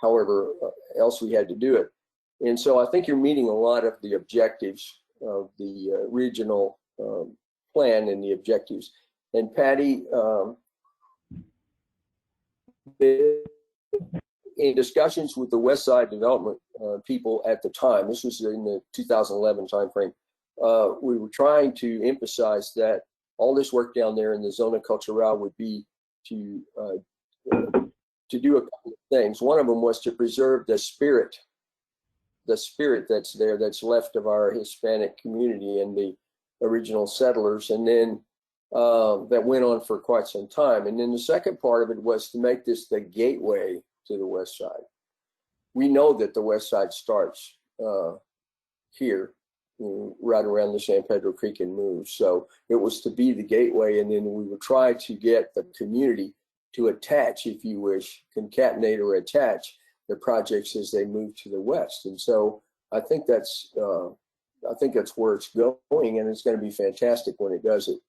however else we had to do it. And so I think you're meeting a lot of the objectives of the regional plan and the objectives. And Patty, in discussions with the West Side Development people at the time, this was in the 2011 timeframe, we were trying to emphasize that all this work down there in the zona cultural would be to do a couple of things. One of them was to preserve the spirit that's there, that's left of our Hispanic community and the original settlers, and then that went on for quite some time. And then the second part of it was to make this the gateway to the West Side. We know that the West Side starts here, right around the San Pedro Creek, and moves. So it was to be the gateway, and then we would try to get the community to attach, if you wish, concatenate or attach the projects as they move to the west. And so I think that's where it's going, and it's going to be fantastic when it does it.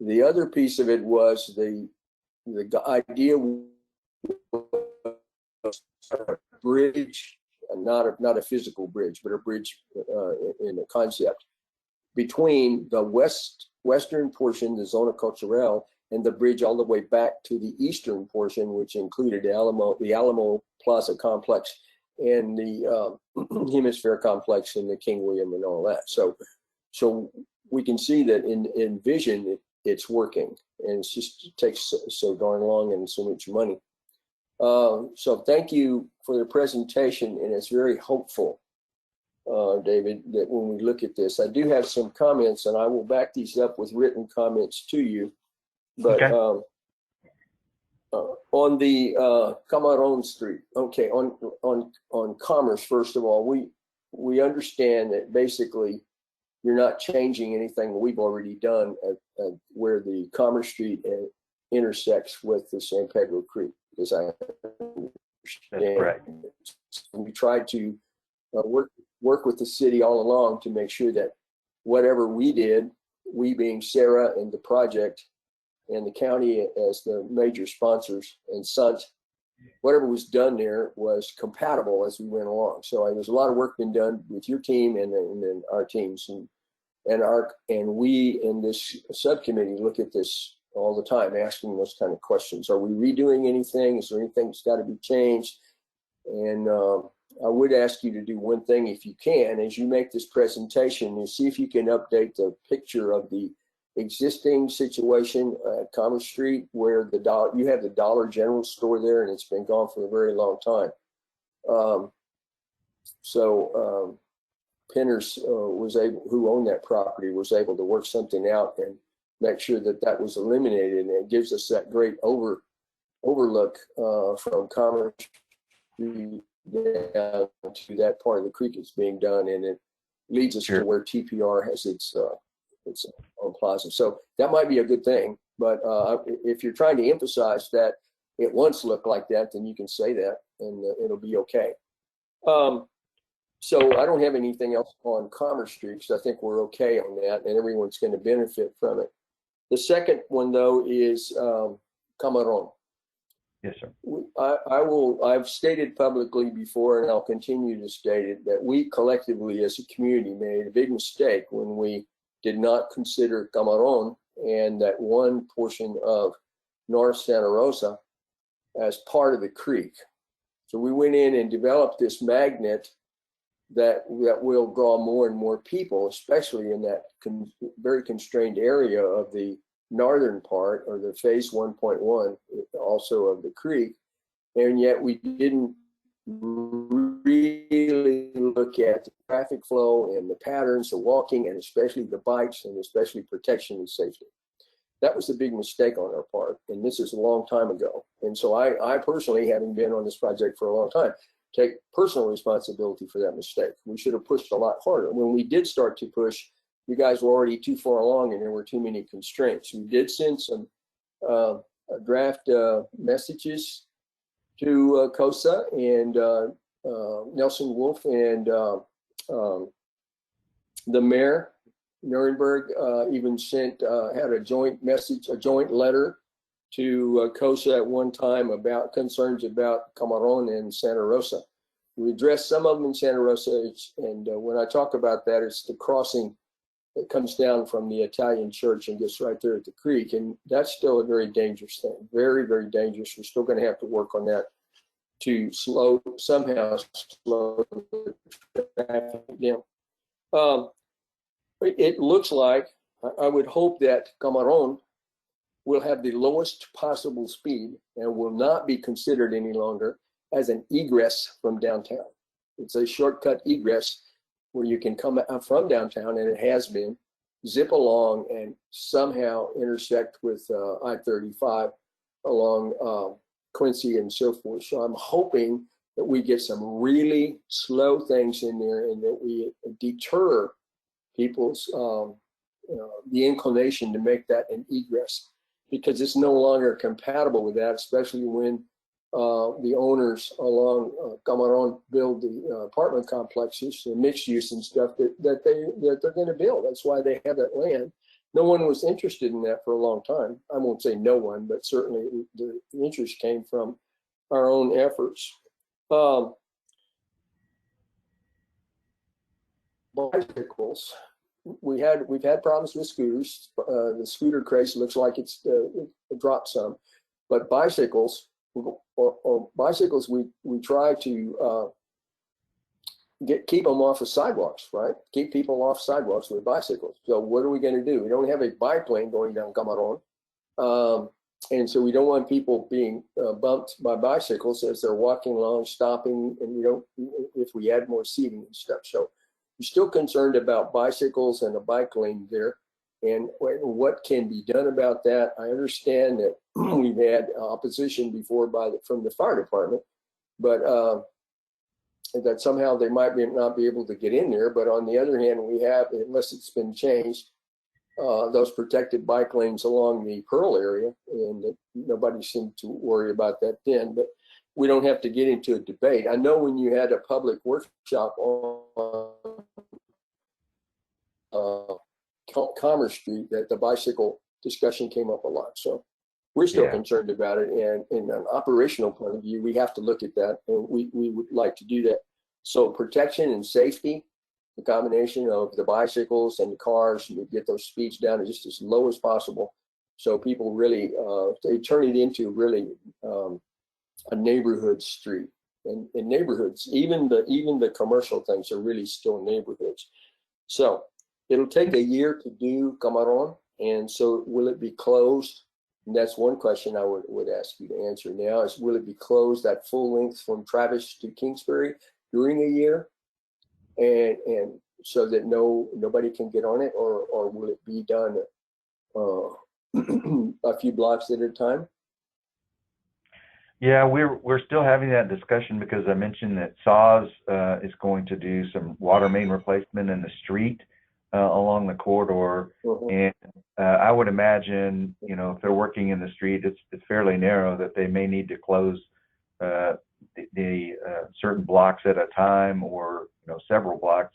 The other piece of it was the idea a bridge, not a physical bridge, but a bridge in a concept between the western portion, the zona cultural, and the bridge all the way back to the eastern portion, which included the Alamo Plaza complex and the Hemisphere complex and the King William and all that. So we can see that in vision it's working, and it takes so darn long and so much money. So thank you for the presentation, and it's very hopeful, David, that when we look at this, I do have some comments, and I will back these up with written comments to you. But okay. On the Camarón Street, okay, on Commerce, first of all, we understand that basically you're not changing anything we've already done at where the Commerce Street intersects with the San Pedro Creek, as I understand. That's correct. We tried to work with the city all along to make sure that whatever we did, we being Sarah and the project and the county as the major sponsors and SUNT, whatever was done there was compatible as we went along. So there's a lot of work been done with your team and then our teams, and we in this subcommittee look at this all the time, asking those kind of questions. Are we redoing anything? Is there anything that's got to be changed? And I would ask you to do one thing if you can, as you make this presentation, and see if you can update the picture of the existing situation at Commerce Street, where you have the Dollar General store there, and it's been gone for a very long time. Pinners who owned that property was able to work something out and make sure that was eliminated, and it gives us that great overlook from Commerce Street down to that part of the creek that's being done, and it leads us to where TPR has its on Plaza. So that might be a good thing, but if you're trying to emphasize that it once looked like that, then you can say that, and it'll be okay. So I don't have anything else on Commerce Street, because I think we're okay on that, and everyone's going to benefit from it. The second one, though, is Camarón. Yes, sir. I've stated publicly before, and I'll continue to state it, that we collectively as a community made a big mistake when we did not consider Camarón and that one portion of North Santa Rosa as part of the creek. So we went in and developed this magnet that will draw more and more people, especially in that very constrained area of the northern part, or the phase 1.1, also of the creek. And yet we didn't really look at the traffic flow and the patterns of walking, and especially the bikes, and especially protection and safety. That was a big mistake on our part, and this is a long time ago. And so I personally, having been on this project for a long time, take personal responsibility for that mistake. We should have pushed a lot harder. When we did start to push, you guys were already too far along and there were too many constraints. We did send some draft messages to COSA, and Nelson Wolf and the mayor, Nuremberg, even had a joint message, a joint letter to COSA at one time about concerns about Camarón and Santa Rosa. We addressed some of them in Santa Rosa, and when I talk about that, it's the crossing that comes down from the Italian church and gets right there at the creek, and that's still a very dangerous thing, very, very dangerous. We're still going to have to work on that to somehow slow the traffic down. It looks like, I would hope that Camarón will have the lowest possible speed and will not be considered any longer as an egress from downtown. It's a shortcut egress where you can come out from downtown, and it has been, zip along and somehow intersect with I-35 along Quincy and so forth. So I'm hoping that we get some really slow things in there, and that we deter people's the inclination to make that an egress, because it's no longer compatible with that, especially when the owners along Camarón build the apartment complexes, the mixed use and stuff that they're going to build. That's why they have that land. No one was interested in that for a long time. I won't say no one, but certainly the interest came from our own efforts. Bicycles. We've had problems with scooters. The scooter craze looks like it dropped some, but bicycles, we try to keep them off of sidewalks, right? Keep people off sidewalks with bicycles. So what are we going to do? We don't have a bike lane going down Camarón, and so we don't want people being bumped by bicycles as they're walking along, stopping, and we don't, if we add more seating and stuff. So we're still concerned about bicycles and a bike lane there, and what can be done about that. I understand that we've had opposition before from the fire department, but that somehow they might not be able to get in there. But on the other hand, we have, unless it's been changed, those protected bike lanes along the Pearl area, and nobody seemed to worry about that then. But we don't have to get into a debate. I know when you had a public workshop on Commerce Street, that the bicycle discussion came up a lot. So we're still concerned about it, and in an operational point of view, we have to look at that, and we would like to do that. So protection and safety, the combination of the bicycles and the cars, you get those speeds down to just as low as possible, so people really they turn it into really a neighborhood street. And in neighborhoods, even the commercial things are really still neighborhoods. So it'll take a year to do Camarón, and so will it be closed? And that's one question I would ask you to answer now, is will it be closed at full length from Travis to Kingsbury during a year, and so that nobody can get on it, or will it be done a few blocks at a time? Yeah, we're still having that discussion, because I mentioned that SAWS is going to do some water main replacement in the street along the corridor, and I would imagine, if they're working in the street, it's fairly narrow, that they may need to close the certain blocks at a time, or several blocks,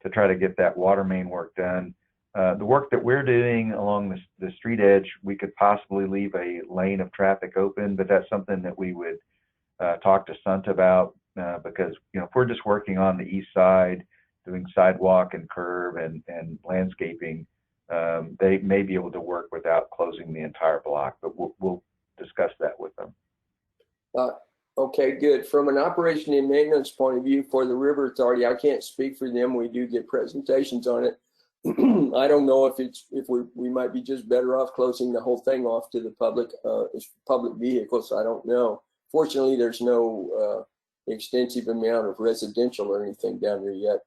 to try to get that water main work done. The work that we're doing along the street edge, we could possibly leave a lane of traffic open, but that's something that we would talk to Santa about, because if we're just working on the east side, doing sidewalk and curb and landscaping, they may be able to work without closing the entire block, but we'll discuss that with them. Okay, good. From an operation and maintenance point of view for the River Authority, I can't speak for them. We do get presentations on it. I don't know if we might be just better off closing the whole thing off to the public. It's public vehicles. I don't know. Fortunately, there's no extensive amount of residential or anything down there yet.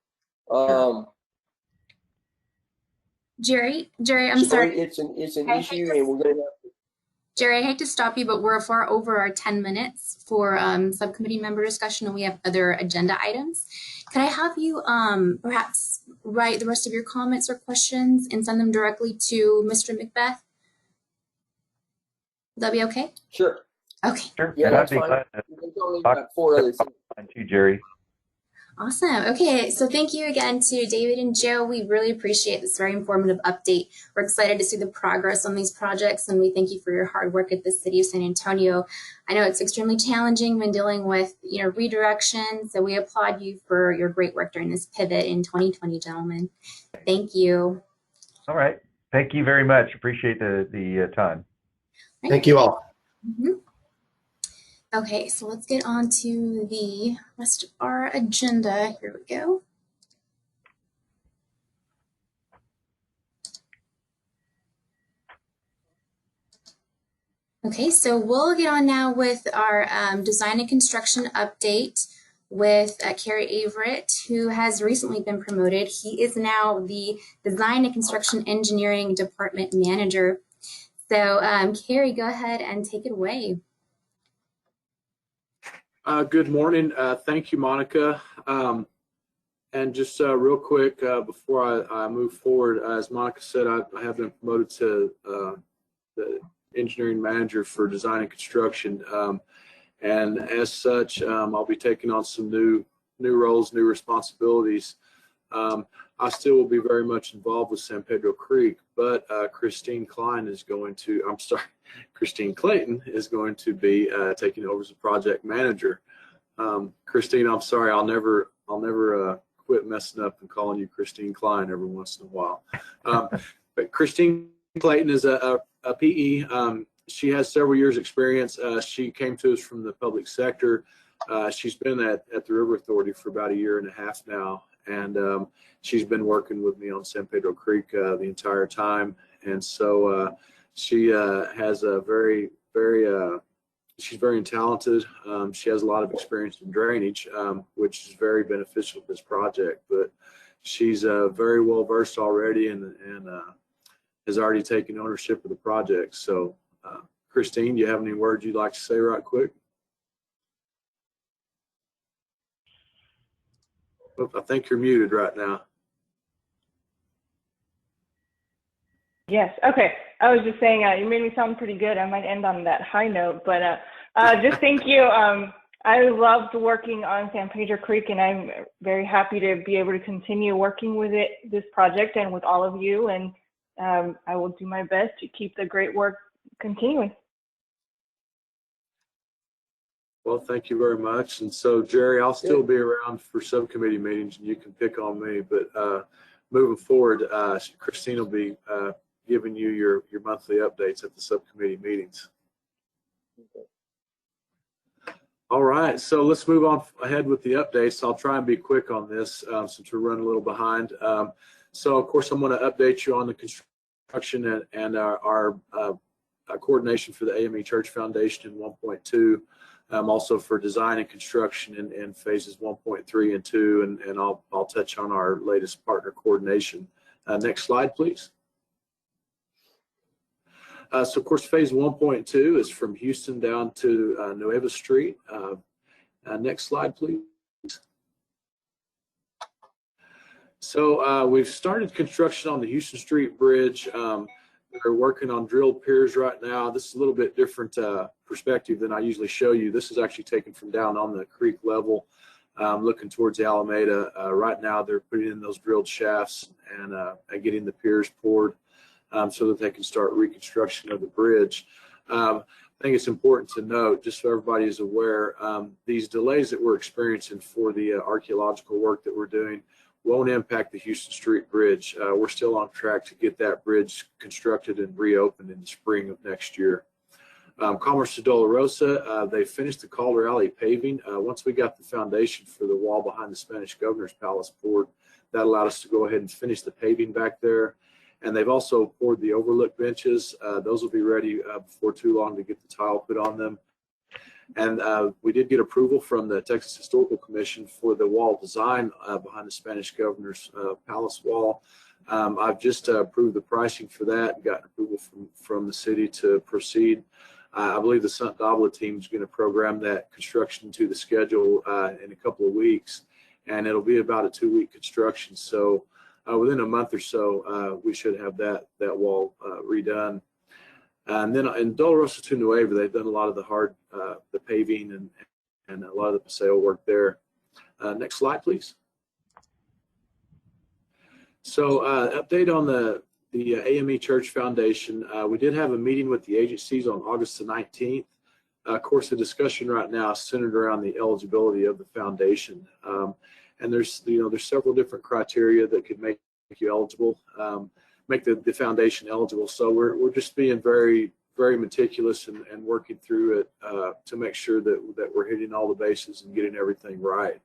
Jerry, I'm so sorry. It's an issue, and we're going to have. Jerry, I hate to stop you, but we're far over our 10 minutes for subcommittee member discussion, and we have other agenda items. Could I have you perhaps write the rest of your comments or questions and send them directly to Mr. Macbeth? Would that be okay? Sure. Okay. Sure. Yeah, And that's I'd be fine. glad to There's only talk about 4 other things. to you, Jerry. Awesome. Okay, so thank you again to David and Joe. We really appreciate this very informative update. We're excited to see the progress on these projects, and we thank you for your hard work at the City of San Antonio. I know it's extremely challenging when dealing with, redirection, so we applaud you for your great work during this pivot in 2020, gentlemen. Thank you. All right. Thank you very much. Appreciate the time. Right. Thank you all. Mm-hmm. Okay, so let's get on to the rest of our agenda. Here we go. Okay, so we'll get on now with our design and construction update with Carrie Averett, who has recently been promoted. He is now the Design and Construction Engineering Department Manager. So Carrie, go ahead and take it away. Good morning. Thank you, Monica. And just real quick, before I move forward, as Monica said, I have been promoted to the engineering manager for design and construction. And as such, I'll be taking on some new roles, new responsibilities. I still will be very much involved with San Pedro Creek, but Christine Clayton is going to be taking over as a project manager. Christine, I'm sorry, I'll never quit messing up and calling you Christine Klein every once in a while. But Christine Clayton is a PE. She has several years experience. She came to us from the public sector. She's been at the River Authority for about 1.5 years now. And she's been working with me on San Pedro Creek the entire time. And so she has a she's very talented. She has a lot of experience in drainage, which is very beneficial to this project. But she's very well versed already and has already taken ownership of the project. So Christine, do you have any words you'd like to say right quick? I think you're muted right now. Yes. Okay. I was just saying, you made me sound pretty good. I might end on that high note, but just thank you. I loved working on San Pedro Creek, and I'm very happy to be able to continue working with this project and with all of you. And I will do my best to keep the great work continuing. Well, thank you very much. And so, Jerry, I'll still be around for subcommittee meetings, and you can pick on me. But moving forward, Christine will be giving you your monthly updates at the subcommittee meetings. All right, so let's move on ahead with the updates. I'll try and be quick on this since we're running a little behind. So, of course, I'm going to update you on the construction and our coordination for the AME Church Foundation in 1.2. Also for design and construction in phases 1.3 and 2, and I'll touch on our latest partner coordination. Next slide, please. So, of course, phase 1.2 is from Houston down to Nueva Street. Next slide, please. So we've started construction on the Houston Street Bridge. They're working on drilled piers right now. This is a little bit different perspective than I usually show you. This is actually taken from down on the creek level, looking towards the Alameda. Right now, they're putting in those drilled shafts and getting the piers poured so that they can start reconstruction of the bridge. I think it's important to note, just so everybody is aware, these delays that we're experiencing for the archaeological work that we're doing won't impact the Houston Street Bridge. We're still on track to get that bridge constructed and reopened in the spring of next year. Commerce to Dolorosa, they finished the Calder Alley paving. Once we got the foundation for the wall behind the Spanish Governor's Palace poured, that allowed us to go ahead and finish the paving back there. And they've also poured the overlook benches. Those will be ready before too long to get the tile put on them. And we did get approval from the Texas Historical Commission for the wall design behind the Spanish Governor's Palace wall. I've just approved the pricing for that and gotten approval from the city to proceed. I believe the Sant Dabla team is going to program that construction to the schedule in a couple of weeks, and it'll be about a 2-week construction. So within a month or so, we should have that wall redone. And then in Dolorosa to Nueva, they've done a lot of the paving and a lot of the paseo work there. Next slide, please. So update on the AME Church Foundation. We did have a meeting with the agencies on August the 19th. Of course, the discussion right now is centered around the eligibility of the foundation. And there's several different criteria that could make you eligible, make the foundation eligible. So we're just being very, very meticulous and working through it to make sure that we're hitting all the bases and getting everything right.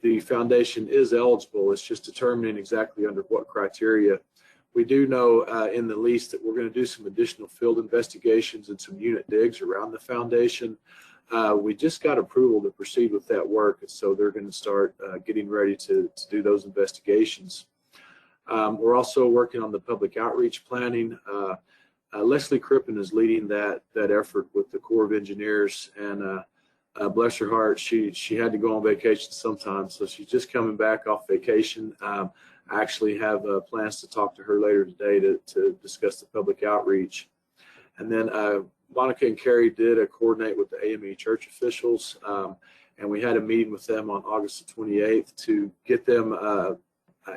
The foundation is eligible. It's just determining exactly under what criteria. We do know in the lease that we're going to do some additional field investigations and some unit digs around the foundation. We just got approval to proceed with that work, and so they're going to start getting ready to do those investigations. We're also working on the public outreach planning. Leslie Crippen is leading that effort with the Corps of Engineers, and bless her heart, she had to go on vacation sometime, so she's just coming back off vacation. I actually have plans to talk to her later today to discuss the public outreach. And then Monica and Carrie did coordinate with the AME church officials, and we had a meeting with them on August the 28th to get them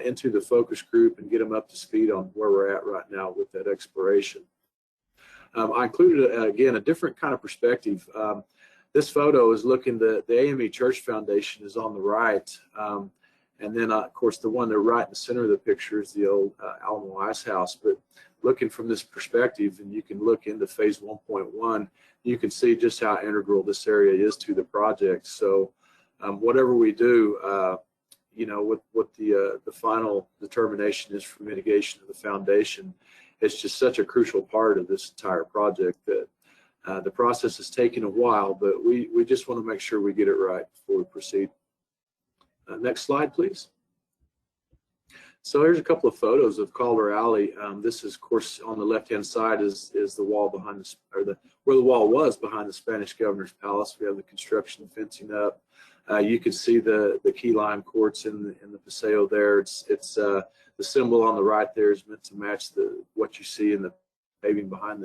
into the focus group and get them up to speed on where we're at right now with that exploration. I included, again, a different kind of perspective. This photo is looking, the AME Church Foundation is on the right. And then, of course, the one there right in the center of the picture is the old Alamo Ice House. But looking from this perspective, and you can look into phase 1.1, you can see just how integral this area is to the project. So whatever we do, what the final determination is for mitigation of the foundation, it's just such a crucial part of this entire project that the process is taking a while, but we just want to make sure we get it right before we proceed. Next slide, please. So here's a couple of photos of Calder Alley. This is, of course, on the left-hand side is the wall behind where the wall was behind the Spanish Governor's Palace. We have the construction fencing up. You can see the key lime courts in the paseo there. It's the symbol on the right there is meant to match what you see in the paving behind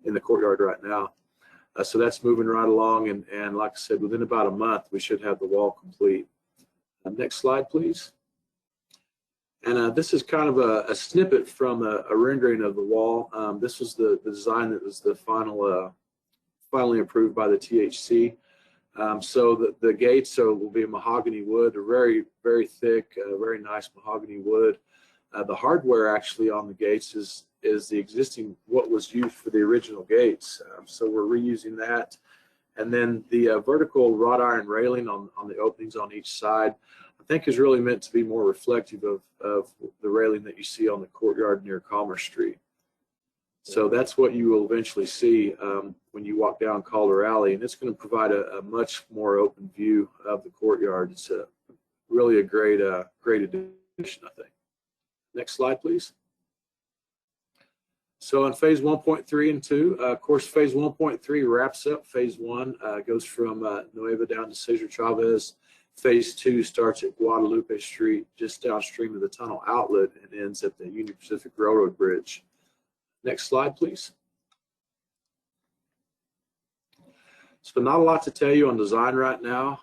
in the courtyard right now. So that's moving right along, and like I said, within about a month we should have the wall complete. Next slide, please. And this is kind of a snippet from a rendering of the wall. This was the design that was the finally approved by the THC. So the gates will be a mahogany wood. They're very, very thick, very nice mahogany wood. The hardware actually on the gates is the existing, what was used for the original gates. So we're reusing that. And then the vertical wrought iron railing on the openings on each side, I think is really meant to be more reflective of the railing that you see on the courtyard near Commerce Street. So that's what you will eventually see when you walk down Calder Alley, and it's going to provide a much more open view of the courtyard. It's really a great addition, I think. Next slide, please. So in phase 1.3 and 2, of course, phase 1.3 wraps up phase 1, goes from Nueva down to Cesar Chavez. Phase 2 starts at Guadalupe Street, just downstream of the tunnel outlet, and ends at the Union Pacific Railroad Bridge. Next slide, please. So not a lot to tell you on design right now.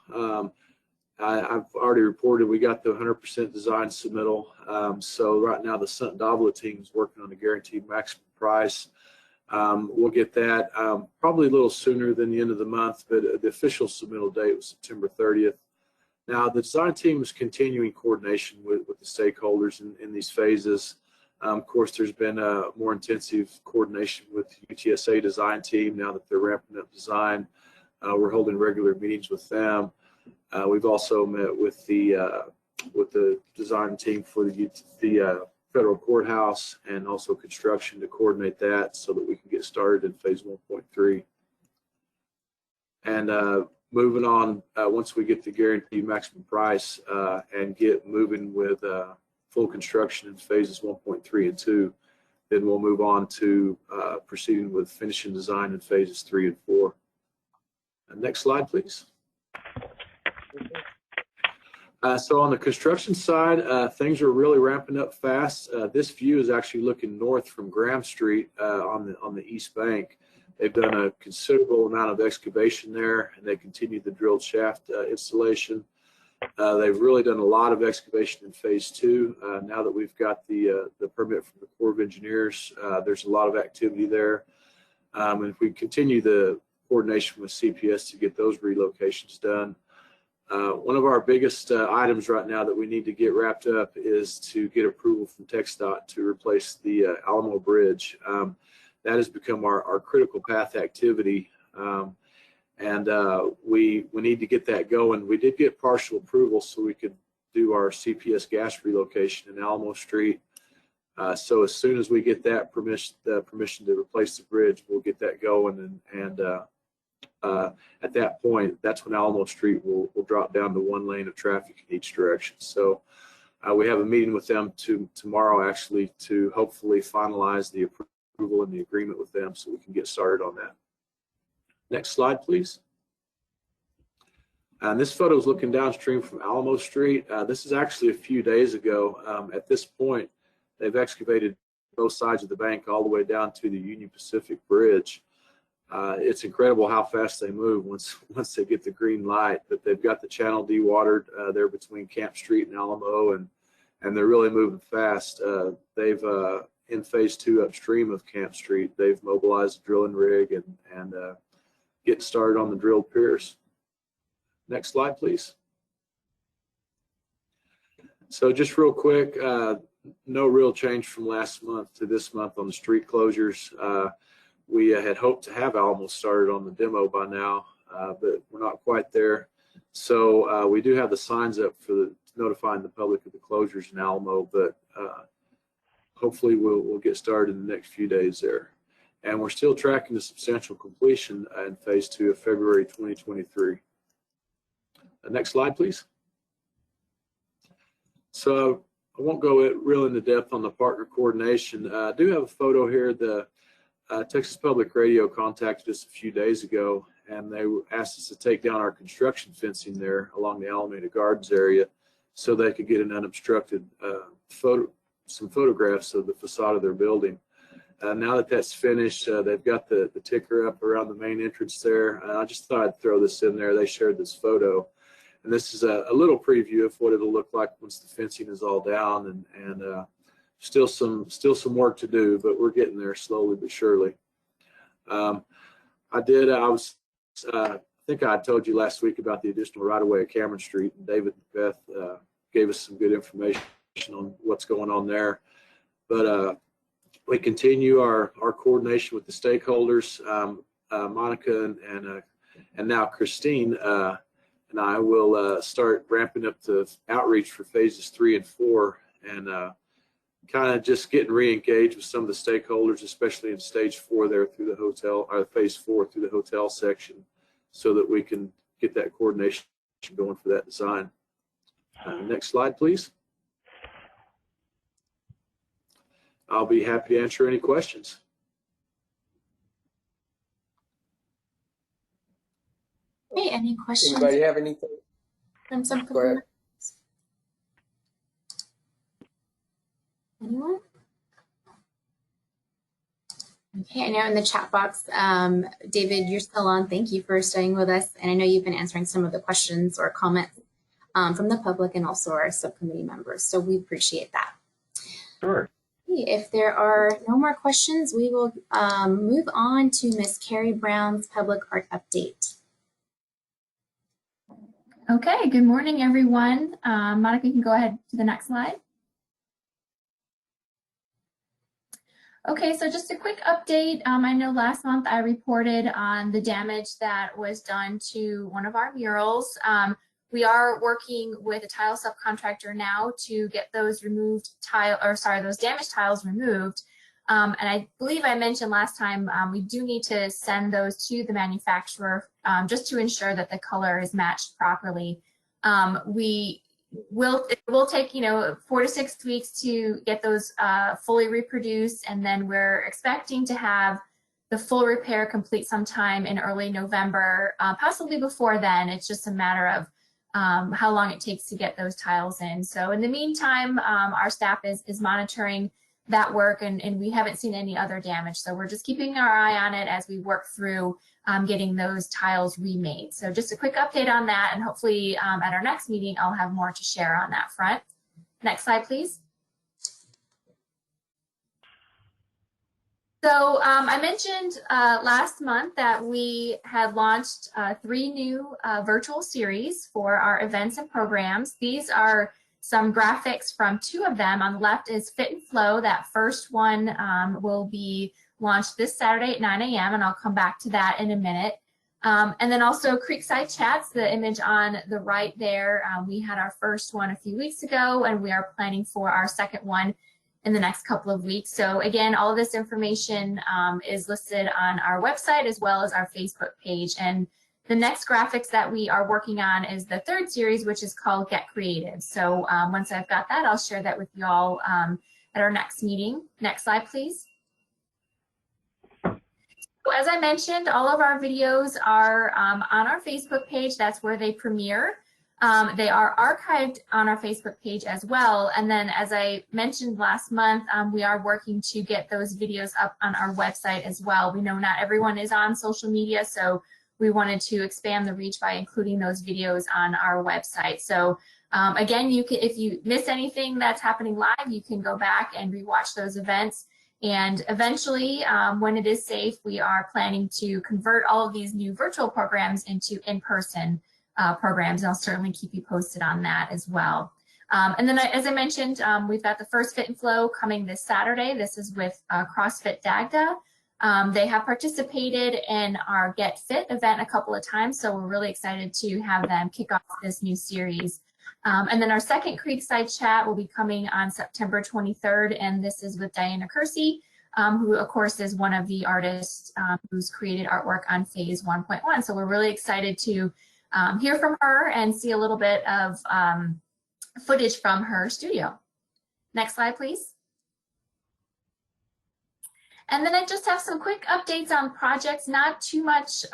I've already reported we got the 100% design submittal. So right now the Sant Dabla team is working on a guaranteed maximum price. We'll get that probably a little sooner than the end of the month, but the official submittal date was September 30th. Now the design team is continuing coordination with the stakeholders in these phases. Of course, there's been more intensive coordination with the UTSA design team now that they're ramping up design. We're holding regular meetings with them. We've also met with the design team for the federal courthouse and also construction to coordinate that so that we can get started in phase 1.3. And moving on, once we get the guaranteed maximum price and get moving with full construction in phases 1.3 and 2, then we'll move on to proceeding with finishing design in phases 3 and 4. Next slide, please. So on the construction side, things are really ramping up fast. This view is actually looking north from Graham Street on the east bank. They've done a considerable amount of excavation there, and they continue the drilled shaft installation. They've really done a lot of excavation in phase 2. Now that we've got the permit from the Corps of Engineers, there's a lot of activity there. And if we continue the coordination with CPS to get those relocations done, one of our biggest items right now that we need to get wrapped up is to get approval from TxDOT to replace the Alamo Bridge. That has become our critical path activity, and we need to get that going. We did get partial approval so we could do our CPS gas relocation in Alamo Street. So as soon as we get that permission to replace the bridge, we'll get that going, and at that point, that's when Alamo Street will drop down to 1 lane of traffic in each direction. So we have a meeting with them tomorrow, actually, to hopefully finalize the approval and the agreement with them so we can get started on that. Next slide, please. And this photo is looking downstream from Alamo Street. This is actually a few days ago. At this point, they've excavated both sides of the bank all the way down to the Union Pacific Bridge. It's incredible how fast they move once they get the green light. But they've got the channel dewatered there between Camp Street and Alamo, and they're really moving fast. They've in phase 2 upstream of Camp Street, they've mobilized a drilling rig and getting started on the drilled piers. Next slide, please. So just real quick, no real change from last month to this month on the street closures. We had hoped to have Alamo started on the demo by now, but we're not quite there. So we do have the signs up for notifying the public of the closures in Alamo, but hopefully we'll get started in the next few days there. And we're still tracking the substantial completion in phase 2 of February 2023. Next slide, please. So I won't go real into depth on the partner coordination. I do have a photo here. The Texas Public Radio contacted us a few days ago, and they asked us to take down our construction fencing there along the Alameda Gardens area so they could get an unobstructed some photographs of the facade of their building. Now that that's finished, they've got the ticker up around the main entrance there. I just thought I'd throw this in there. They shared this photo, and this is a little preview of what it'll look like once the fencing is all down, and still some work to do, but we're getting there slowly but surely. I think I told you last week about the additional right-of-way at Cameron Street, and David and Beth gave us some good information on what's going on there. But we continue our coordination with the stakeholders. Monica and now Christine and I will start ramping up the outreach for phases 3 and 4, and kind of just getting re-engaged with some of the stakeholders, especially in stage 4 there through the hotel, or phase 4 through the hotel section, so that we can get that coordination going for that design. Next slide, please. I'll be happy to answer any questions. Hey, any questions? Anybody have anything? From some Go ahead. Anyone? Okay, I know in the chat box, David, you're still on. Thank you for staying with us. And I know you've been answering some of the questions or comments from the public and also our subcommittee members. So we appreciate that. Sure. If there are no more questions, we will move on to Ms. Carrie Brown's public art update. Okay, good morning, everyone. Monica, you can go ahead to the next slide. Okay, so just a quick update. I know last month I reported on the damage that was done to one of our murals. We are working with a tile subcontractor now to get those those damaged tiles removed. And I believe I mentioned last time, we do need to send those to the manufacturer just to ensure that the color is matched properly. It will take 4 to 6 weeks to get those fully reproduced, and then we're expecting to have the full repair complete sometime in early November, possibly before then. It's just a matter of how long it takes to get those tiles in. So in the meantime, our staff is monitoring that work, and we haven't seen any other damage. So we're just keeping our eye on it as we work through getting those tiles remade. So just a quick update on that, and hopefully at our next meeting, I'll have more to share on that front. Next slide, please. So I mentioned last month that we had launched 3 new virtual series for our events and programs. These are some graphics from 2 of them. On the left is Fit and Flow. That first one will be launched this Saturday at 9 a.m. and I'll come back to that in a minute. And then also Creekside Chats, the image on the right there. We had our first one a few weeks ago, and we are planning for our second one in the next couple of weeks. So again, all of this information is listed on our website as well as our Facebook page. And the next graphics that we are working on is the 3rd series, which is called Get Creative. So once I've got that, I'll share that with you all at our next meeting. Next slide, please. So as I mentioned, all of our videos are on our Facebook page. That's where they premiere. They are archived on our Facebook page as well. And then, as I mentioned last month, we are working to get those videos up on our website as well. We know not everyone is on social media, so we wanted to expand the reach by including those videos on our website. So again, you can, if you miss anything that's happening live, you can go back and rewatch those events. And eventually, when it is safe, we are planning to convert all of these new virtual programs into in-person programs. And I'll certainly keep you posted on that as well. And then, as I mentioned, we've got the first Fit and Flow coming this Saturday. This is with CrossFit Dagda. They have participated in our Get Fit event a couple of times, so we're really excited to have them kick off this new series. And then our second Creekside Chat will be coming on September 23rd, and this is with Diana Kersey, who of course is one of the artists who's created artwork on Phase 1.1. So we're really excited to hear from her and see a little bit of footage from her studio. Next slide, please. And then I just have some quick updates on projects, not too much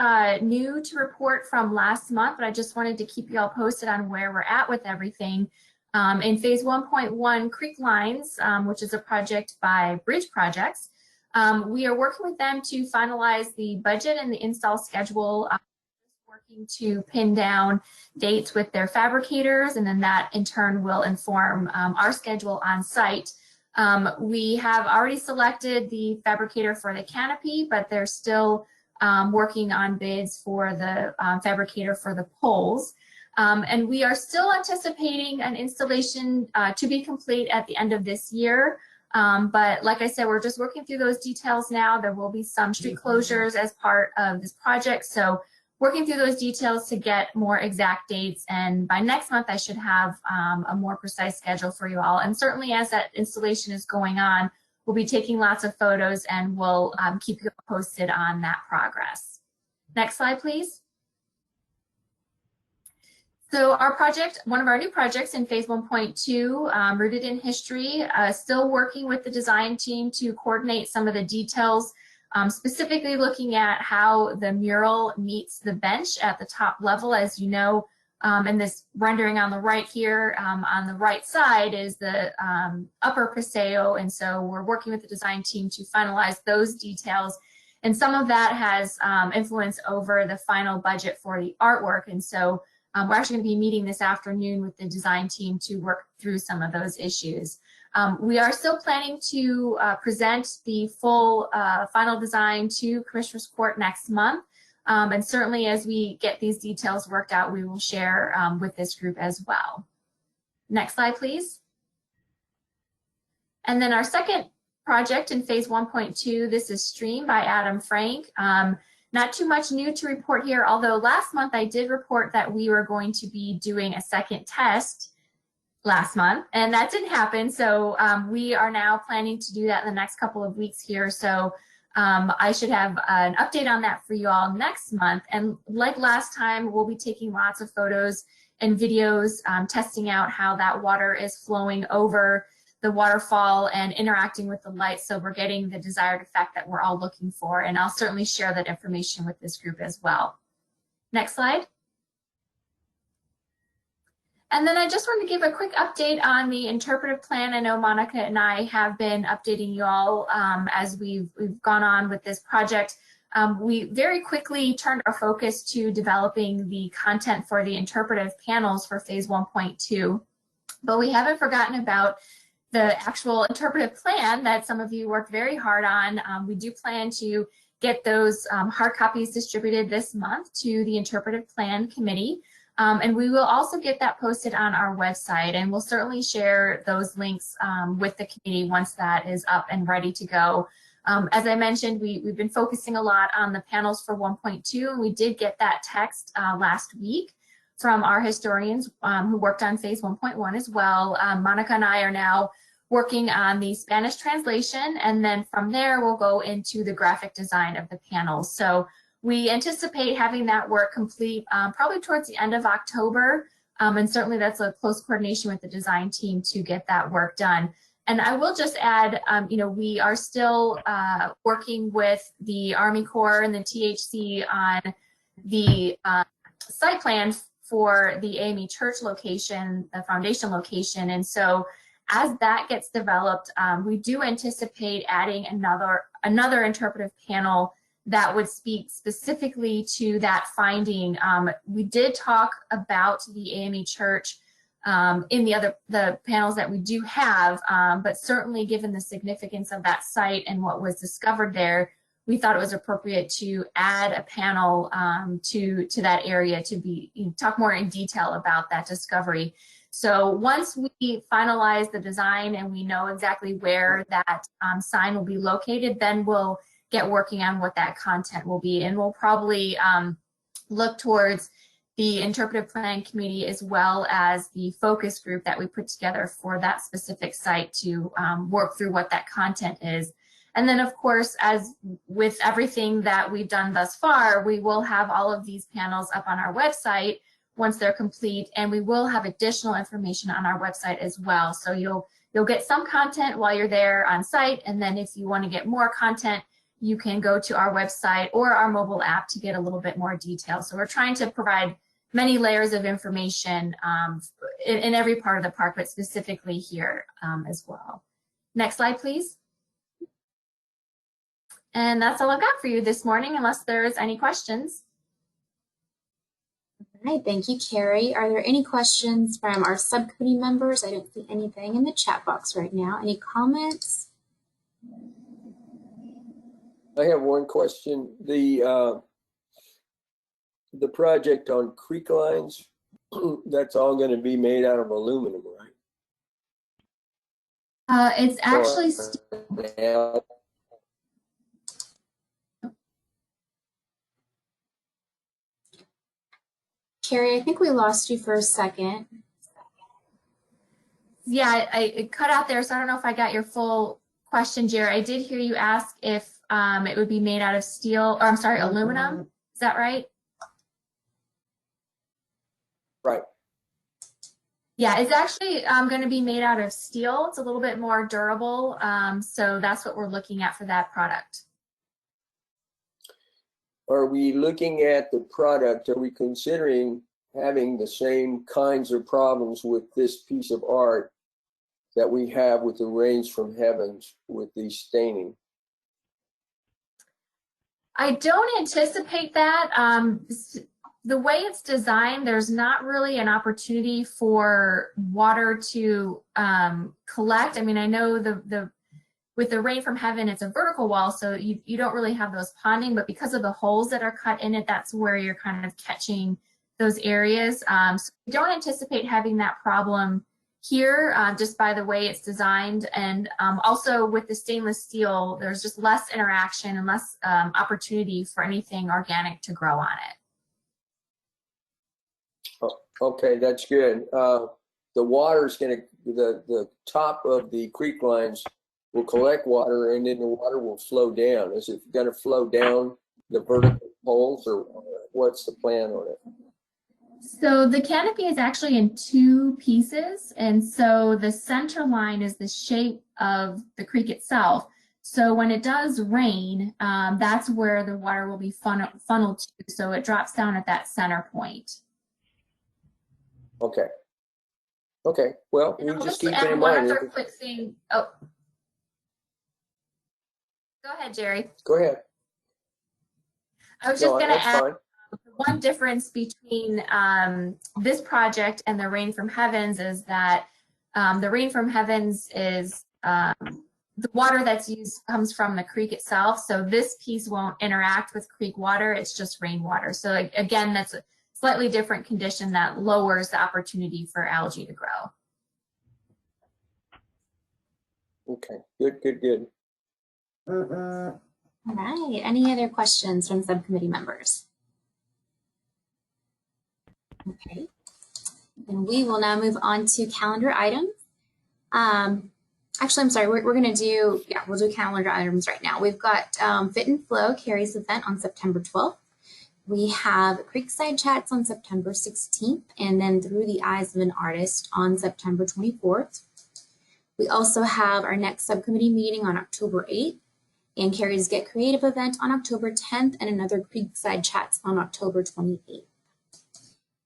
new to report from last month, but I just wanted to keep you all posted on where we're at with everything. In Phase 1.1 Creek Lines, which is a project by Bridge Projects, we are working with them to finalize the budget and the install schedule, working to pin down dates with their fabricators, and then that in turn will inform our schedule on site. We have already selected the fabricator for the canopy, but they're still working on bids for the fabricator for the poles. And we are still anticipating an installation to be complete at the end of this year. But like I said, we're just working through those details now. There will be some street closures as part of this project. So working through those details to get more exact dates, and by next month I should have a more precise schedule for you all. And certainly as that installation is going on, we'll be taking lots of photos and we'll keep you posted on that progress. Next slide, please. So our project, one of our new projects in Phase 1.2, Rooted in History, still working with the design team to coordinate some of the details, specifically looking at how the mural meets the bench at the top level. As you know, in this rendering on the right here, on the right side is the upper paseo, and so we're working with the design team to finalize those details. And some of that has influence over the final budget for the artwork, and so we're actually going to be meeting this afternoon with the design team to work through some of those issues. We are still planning to present the full final design to Commissioner's Court next month. And certainly as we get these details worked out, we will share with this group as well. Next slide, please. And then our second project in phase 1.2. This is Stream by Adam Frank. Not too much new to report here, although last month I did report that we were going to be doing a second test last month, and that didn't happen. So we are now planning to do that in the next couple of weeks here. So I should have an update on that for you all next month. And like last time, we'll be taking lots of photos and videos, testing out how that water is flowing over the waterfall and interacting with the light, so we're getting the desired effect that we're all looking for. And I'll certainly share that information with this group as well. Next slide. And then I just wanted to give a quick update on the interpretive plan. I know Monica and I have been updating you all as we've gone on with this project. We very quickly turned our focus to developing the content for the interpretive panels for phase 1.2, but we haven't forgotten about the actual interpretive plan that some of you worked very hard on. We do plan to get those hard copies distributed this month to the interpretive plan committee. And we will also get that posted on our website, and we'll certainly share those links with the committee once that is up and ready to go. As I mentioned, we've been focusing a lot on the panels for 1.2, and we did get that text last week from our historians who worked on phase 1.1 as well. Monica and I are now working on the Spanish translation, and then from there we'll go into the graphic design of the panels. So we anticipate having that work complete probably towards the end of October, and certainly that's a close coordination with the design team to get that work done. And I will just add, you know, we are still working with the Army Corps and the THC on the site plan for the AME Church location, the foundation location. And so as that gets developed, we do anticipate adding another interpretive panel that would speak specifically to that finding. We did talk about the AME Church in the panels that we do have, but certainly given the significance of that site and what was discovered there, we thought it was appropriate to add a panel to that area to talk more in detail about that discovery. So once we finalize the design and we know exactly where that sign will be located, then we'll get working on what that content will be. And we'll probably look towards the interpretive plan committee as well as the focus group that we put together for that specific site to work through what that content is. And then, of course, as with everything that we've done thus far, we will have all of these panels up on our website once they're complete, and we will have additional information on our website as well. So you'll get some content while you're there on site, and then if you want to get more content, you can go to our website or our mobile app to get a little bit more detail. So we're trying to provide many layers of information in every part of the park, but specifically here as well. Next slide, please. And that's all I've got for you this morning, unless there's any questions. All right, thank you, Carrie. Are there any questions from our subcommittee members? I don't see anything in the chat box right now. Any comments? I have one question. The project on creek lines, that's all going to be made out of aluminum, right? It's actually Carrie, I think we lost you for a second. Yeah, it cut out there, so I don't know if I got your full question, Jerry. I did hear you ask if it would be made out of steel, or I'm sorry, aluminum. Is that right? Right. Yeah, it's actually going to be made out of steel. It's a little bit more durable, so that's what we're looking at for that product. Are we looking at the product? Are we considering having the same kinds of problems with this piece of art that we have with the Rains from Heavens with the staining? I don't anticipate that. The way it's designed, there's not really an opportunity for water to collect. I mean, I know with the Rain from Heaven, it's a vertical wall, so you don't really have those ponding, but because of the holes that are cut in it, that's where you're kind of catching those areas. So we don't anticipate having that problem here, just by the way it's designed. And also with the stainless steel, there's just less interaction and less opportunity for anything organic to grow on it. Oh, okay, that's good. The water's going to, the top of the creek lines will collect water, and then the water will flow down. Is it going to flow down the vertical poles, or what's the plan on it? So the canopy is actually in two pieces, and so the center line is the shape of the creek itself. So when it does rain, that's where the water will be funneled to, so it drops down at that center point. Okay. Okay, well, we just keep it in one mind. other quick thing. Oh, go ahead, Jerry. Go ahead. I was just going to add fine. one difference between this project and the Rain from Heavens is that the Rain from Heavens is the water that's used comes from the creek itself. So this piece won't interact with creek water. It's just rainwater. So again, that's a slightly different condition that lowers the opportunity for algae to grow. Okay, good. All right. Any other questions from subcommittee members? Okay. And we will now move on to calendar items. Actually, I'm sorry, we're going to do, we'll do calendar items right now. We've got Fit and Flow Carrie's event on September 12th. We have Creekside Chats on September 16th, and then Through the Eyes of an Artist on September 24th. We also have our next subcommittee meeting on October 8th, and Carrie's Get Creative event on October 10th, and another Creekside Chats on October 28th.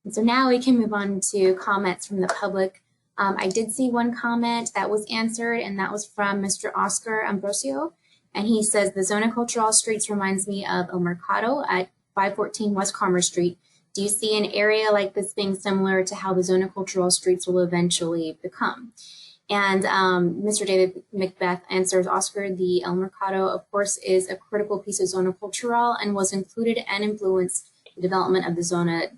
And so now we can move on to comments from the public. I did see one comment that was answered, and that was from Mr. Oscar Ambrosio. And he says, the Zona Cultural Streets reminds me of El Mercado at 514 West Commerce Street. Do you see an area like this being similar to how the Zona Cultural Streets will eventually become? And Mr. David Macbeth answers, Oscar, the El Mercado, of course, is a critical piece of Zona Cultural and was included and influenced the development of the Zona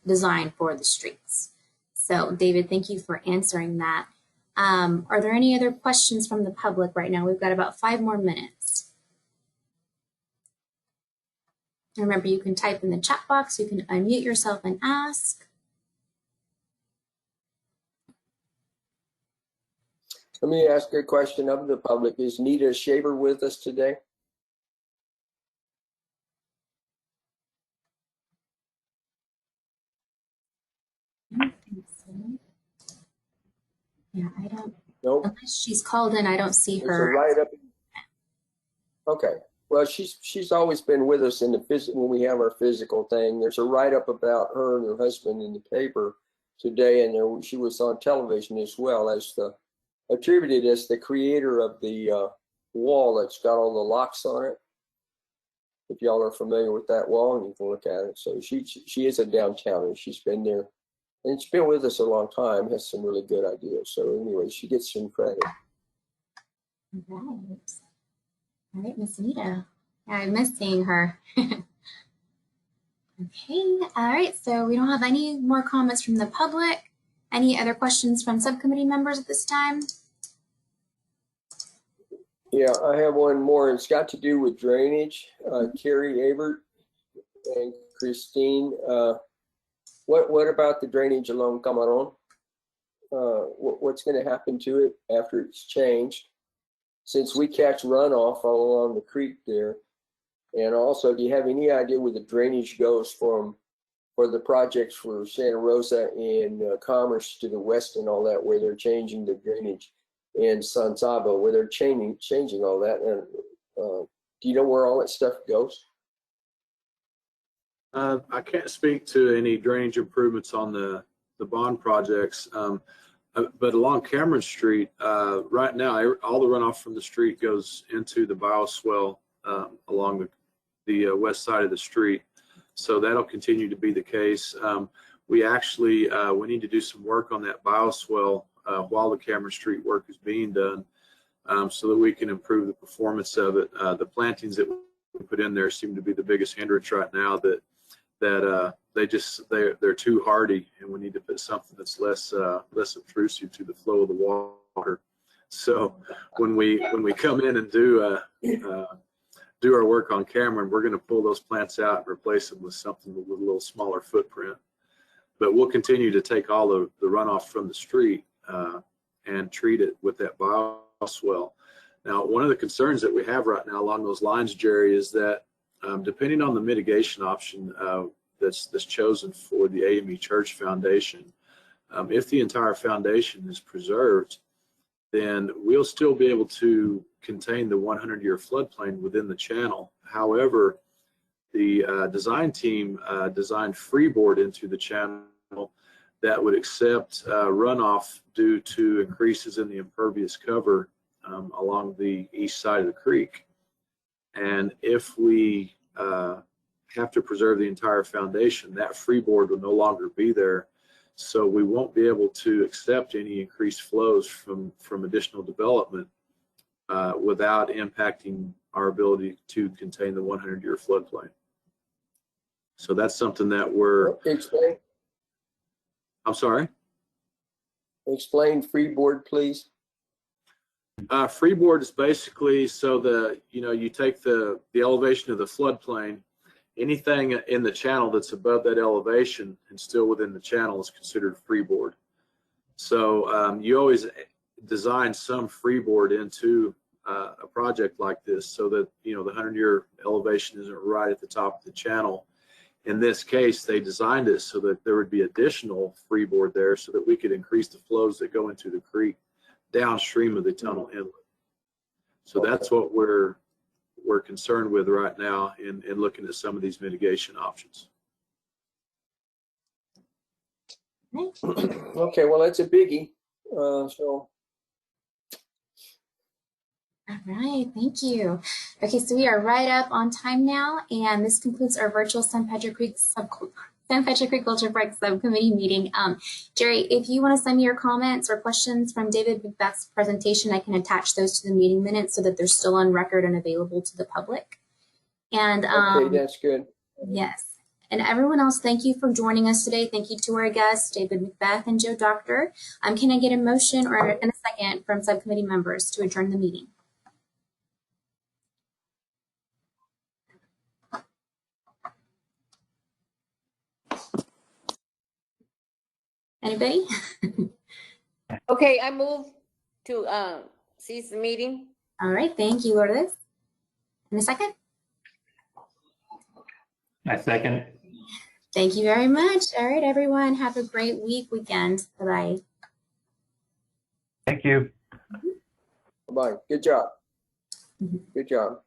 design for the streets. So, David, thank you for answering that. Are there any other questions from the public right now? We've got about 5 more minutes. Remember, you can type in the chat box, you can unmute yourself and ask. Let me ask a question of the public. Is Nita Shaver with us today? I don't think so. Yeah, I don't. Nope. Unless she's called in, I don't see her. Right up. Okay. Well, she's always been with us in the when we have our physical thing. There's a write-up about her and her husband in the paper today, and she was on television as well as attributed as the creator of the wall that's got all the locks on it. If y'all are familiar with that wall, and you can look at it. So she is a downtowner. She's been there, and she's been with us a long time. Has some really good ideas. So anyway, she gets some credit. All right, Miss Anita. Yeah, I miss seeing her. Okay, all right, so we don't have any more comments from the public. Any other questions from subcommittee members at this time? Yeah, I have one more. It's got to do with drainage. Carrie Avert and Christine, what about the drainage along Camarón? What's going to happen to it after it's changed? Since we catch runoff all along the creek there. And also, do you have any idea where the drainage goes for the projects for Santa Rosa and Commerce to the west and all that, where they're changing the drainage, and San Saba, where they're changing all that? And do you know where all that stuff goes? I can't speak to any drainage improvements on the bond projects. But along Cameron Street, right now, all the runoff from the street goes into the bioswale along the west side of the street. So that'll continue to be the case. We actually, we need to do some work on that bioswale while the Cameron Street work is being done, so that we can improve the performance of it. The plantings that we put in there seem to be the biggest hindrance right now that they're too hardy, and we need to put something that's less obtrusive to the flow of the water. So when we come in and do our work on Cameron, we're going to pull those plants out and replace them with something with a little smaller footprint. But we'll continue to take all the runoff from the street and treat it with that bioswale. Now, one of the concerns that we have right now along those lines, Jerry, is that depending on the mitigation option that's chosen for the AME Church Foundation, if the entire foundation is preserved, then we'll still be able to contain the 100-year floodplain within the channel. However, the design team designed freeboard into the channel that would accept runoff due to increases in the impervious cover along the east side of the creek. And if we have to preserve the entire foundation, that freeboard will no longer be there. So we won't be able to accept any increased flows from additional development without impacting our ability to contain the 100-year floodplain. So that's something that we're. Explain. I'm sorry? Explain freeboard, please. Freeboard is basically so you take the elevation of the floodplain, anything in the channel that's above that elevation and still within the channel is considered freeboard. So you always design some freeboard into a project like this so that the 100-year elevation isn't right at the top of the channel. In this case, they designed it so that there would be additional freeboard there so that we could increase the flows that go into the creek downstream of the tunnel inlet. So that's what we're concerned with right now in looking at some of these mitigation options. Okay, well, that's a biggie. So. All right, thank you. Okay, so we are right up on time now, and this concludes our virtual San Pedro Creek Culture Park Subcommittee meeting. Jerry, if you want to send me your comments or questions from David McBeth's presentation, I can attach those to the meeting minutes so that they're still on record and available to the public. And okay, that's good. Yes. And everyone else, thank you for joining us today. Thank you to our guests, David McBeth and Joe Doctor. Can I get a motion or in a second from subcommittee members to adjourn the meeting? Anybody? Okay, I move to cease the meeting. All right, thank you, Lourdes. In a second? I second. Thank you very much. All right, everyone, have a great weekend. Bye-bye. Thank you. Bye. Good job. Good job.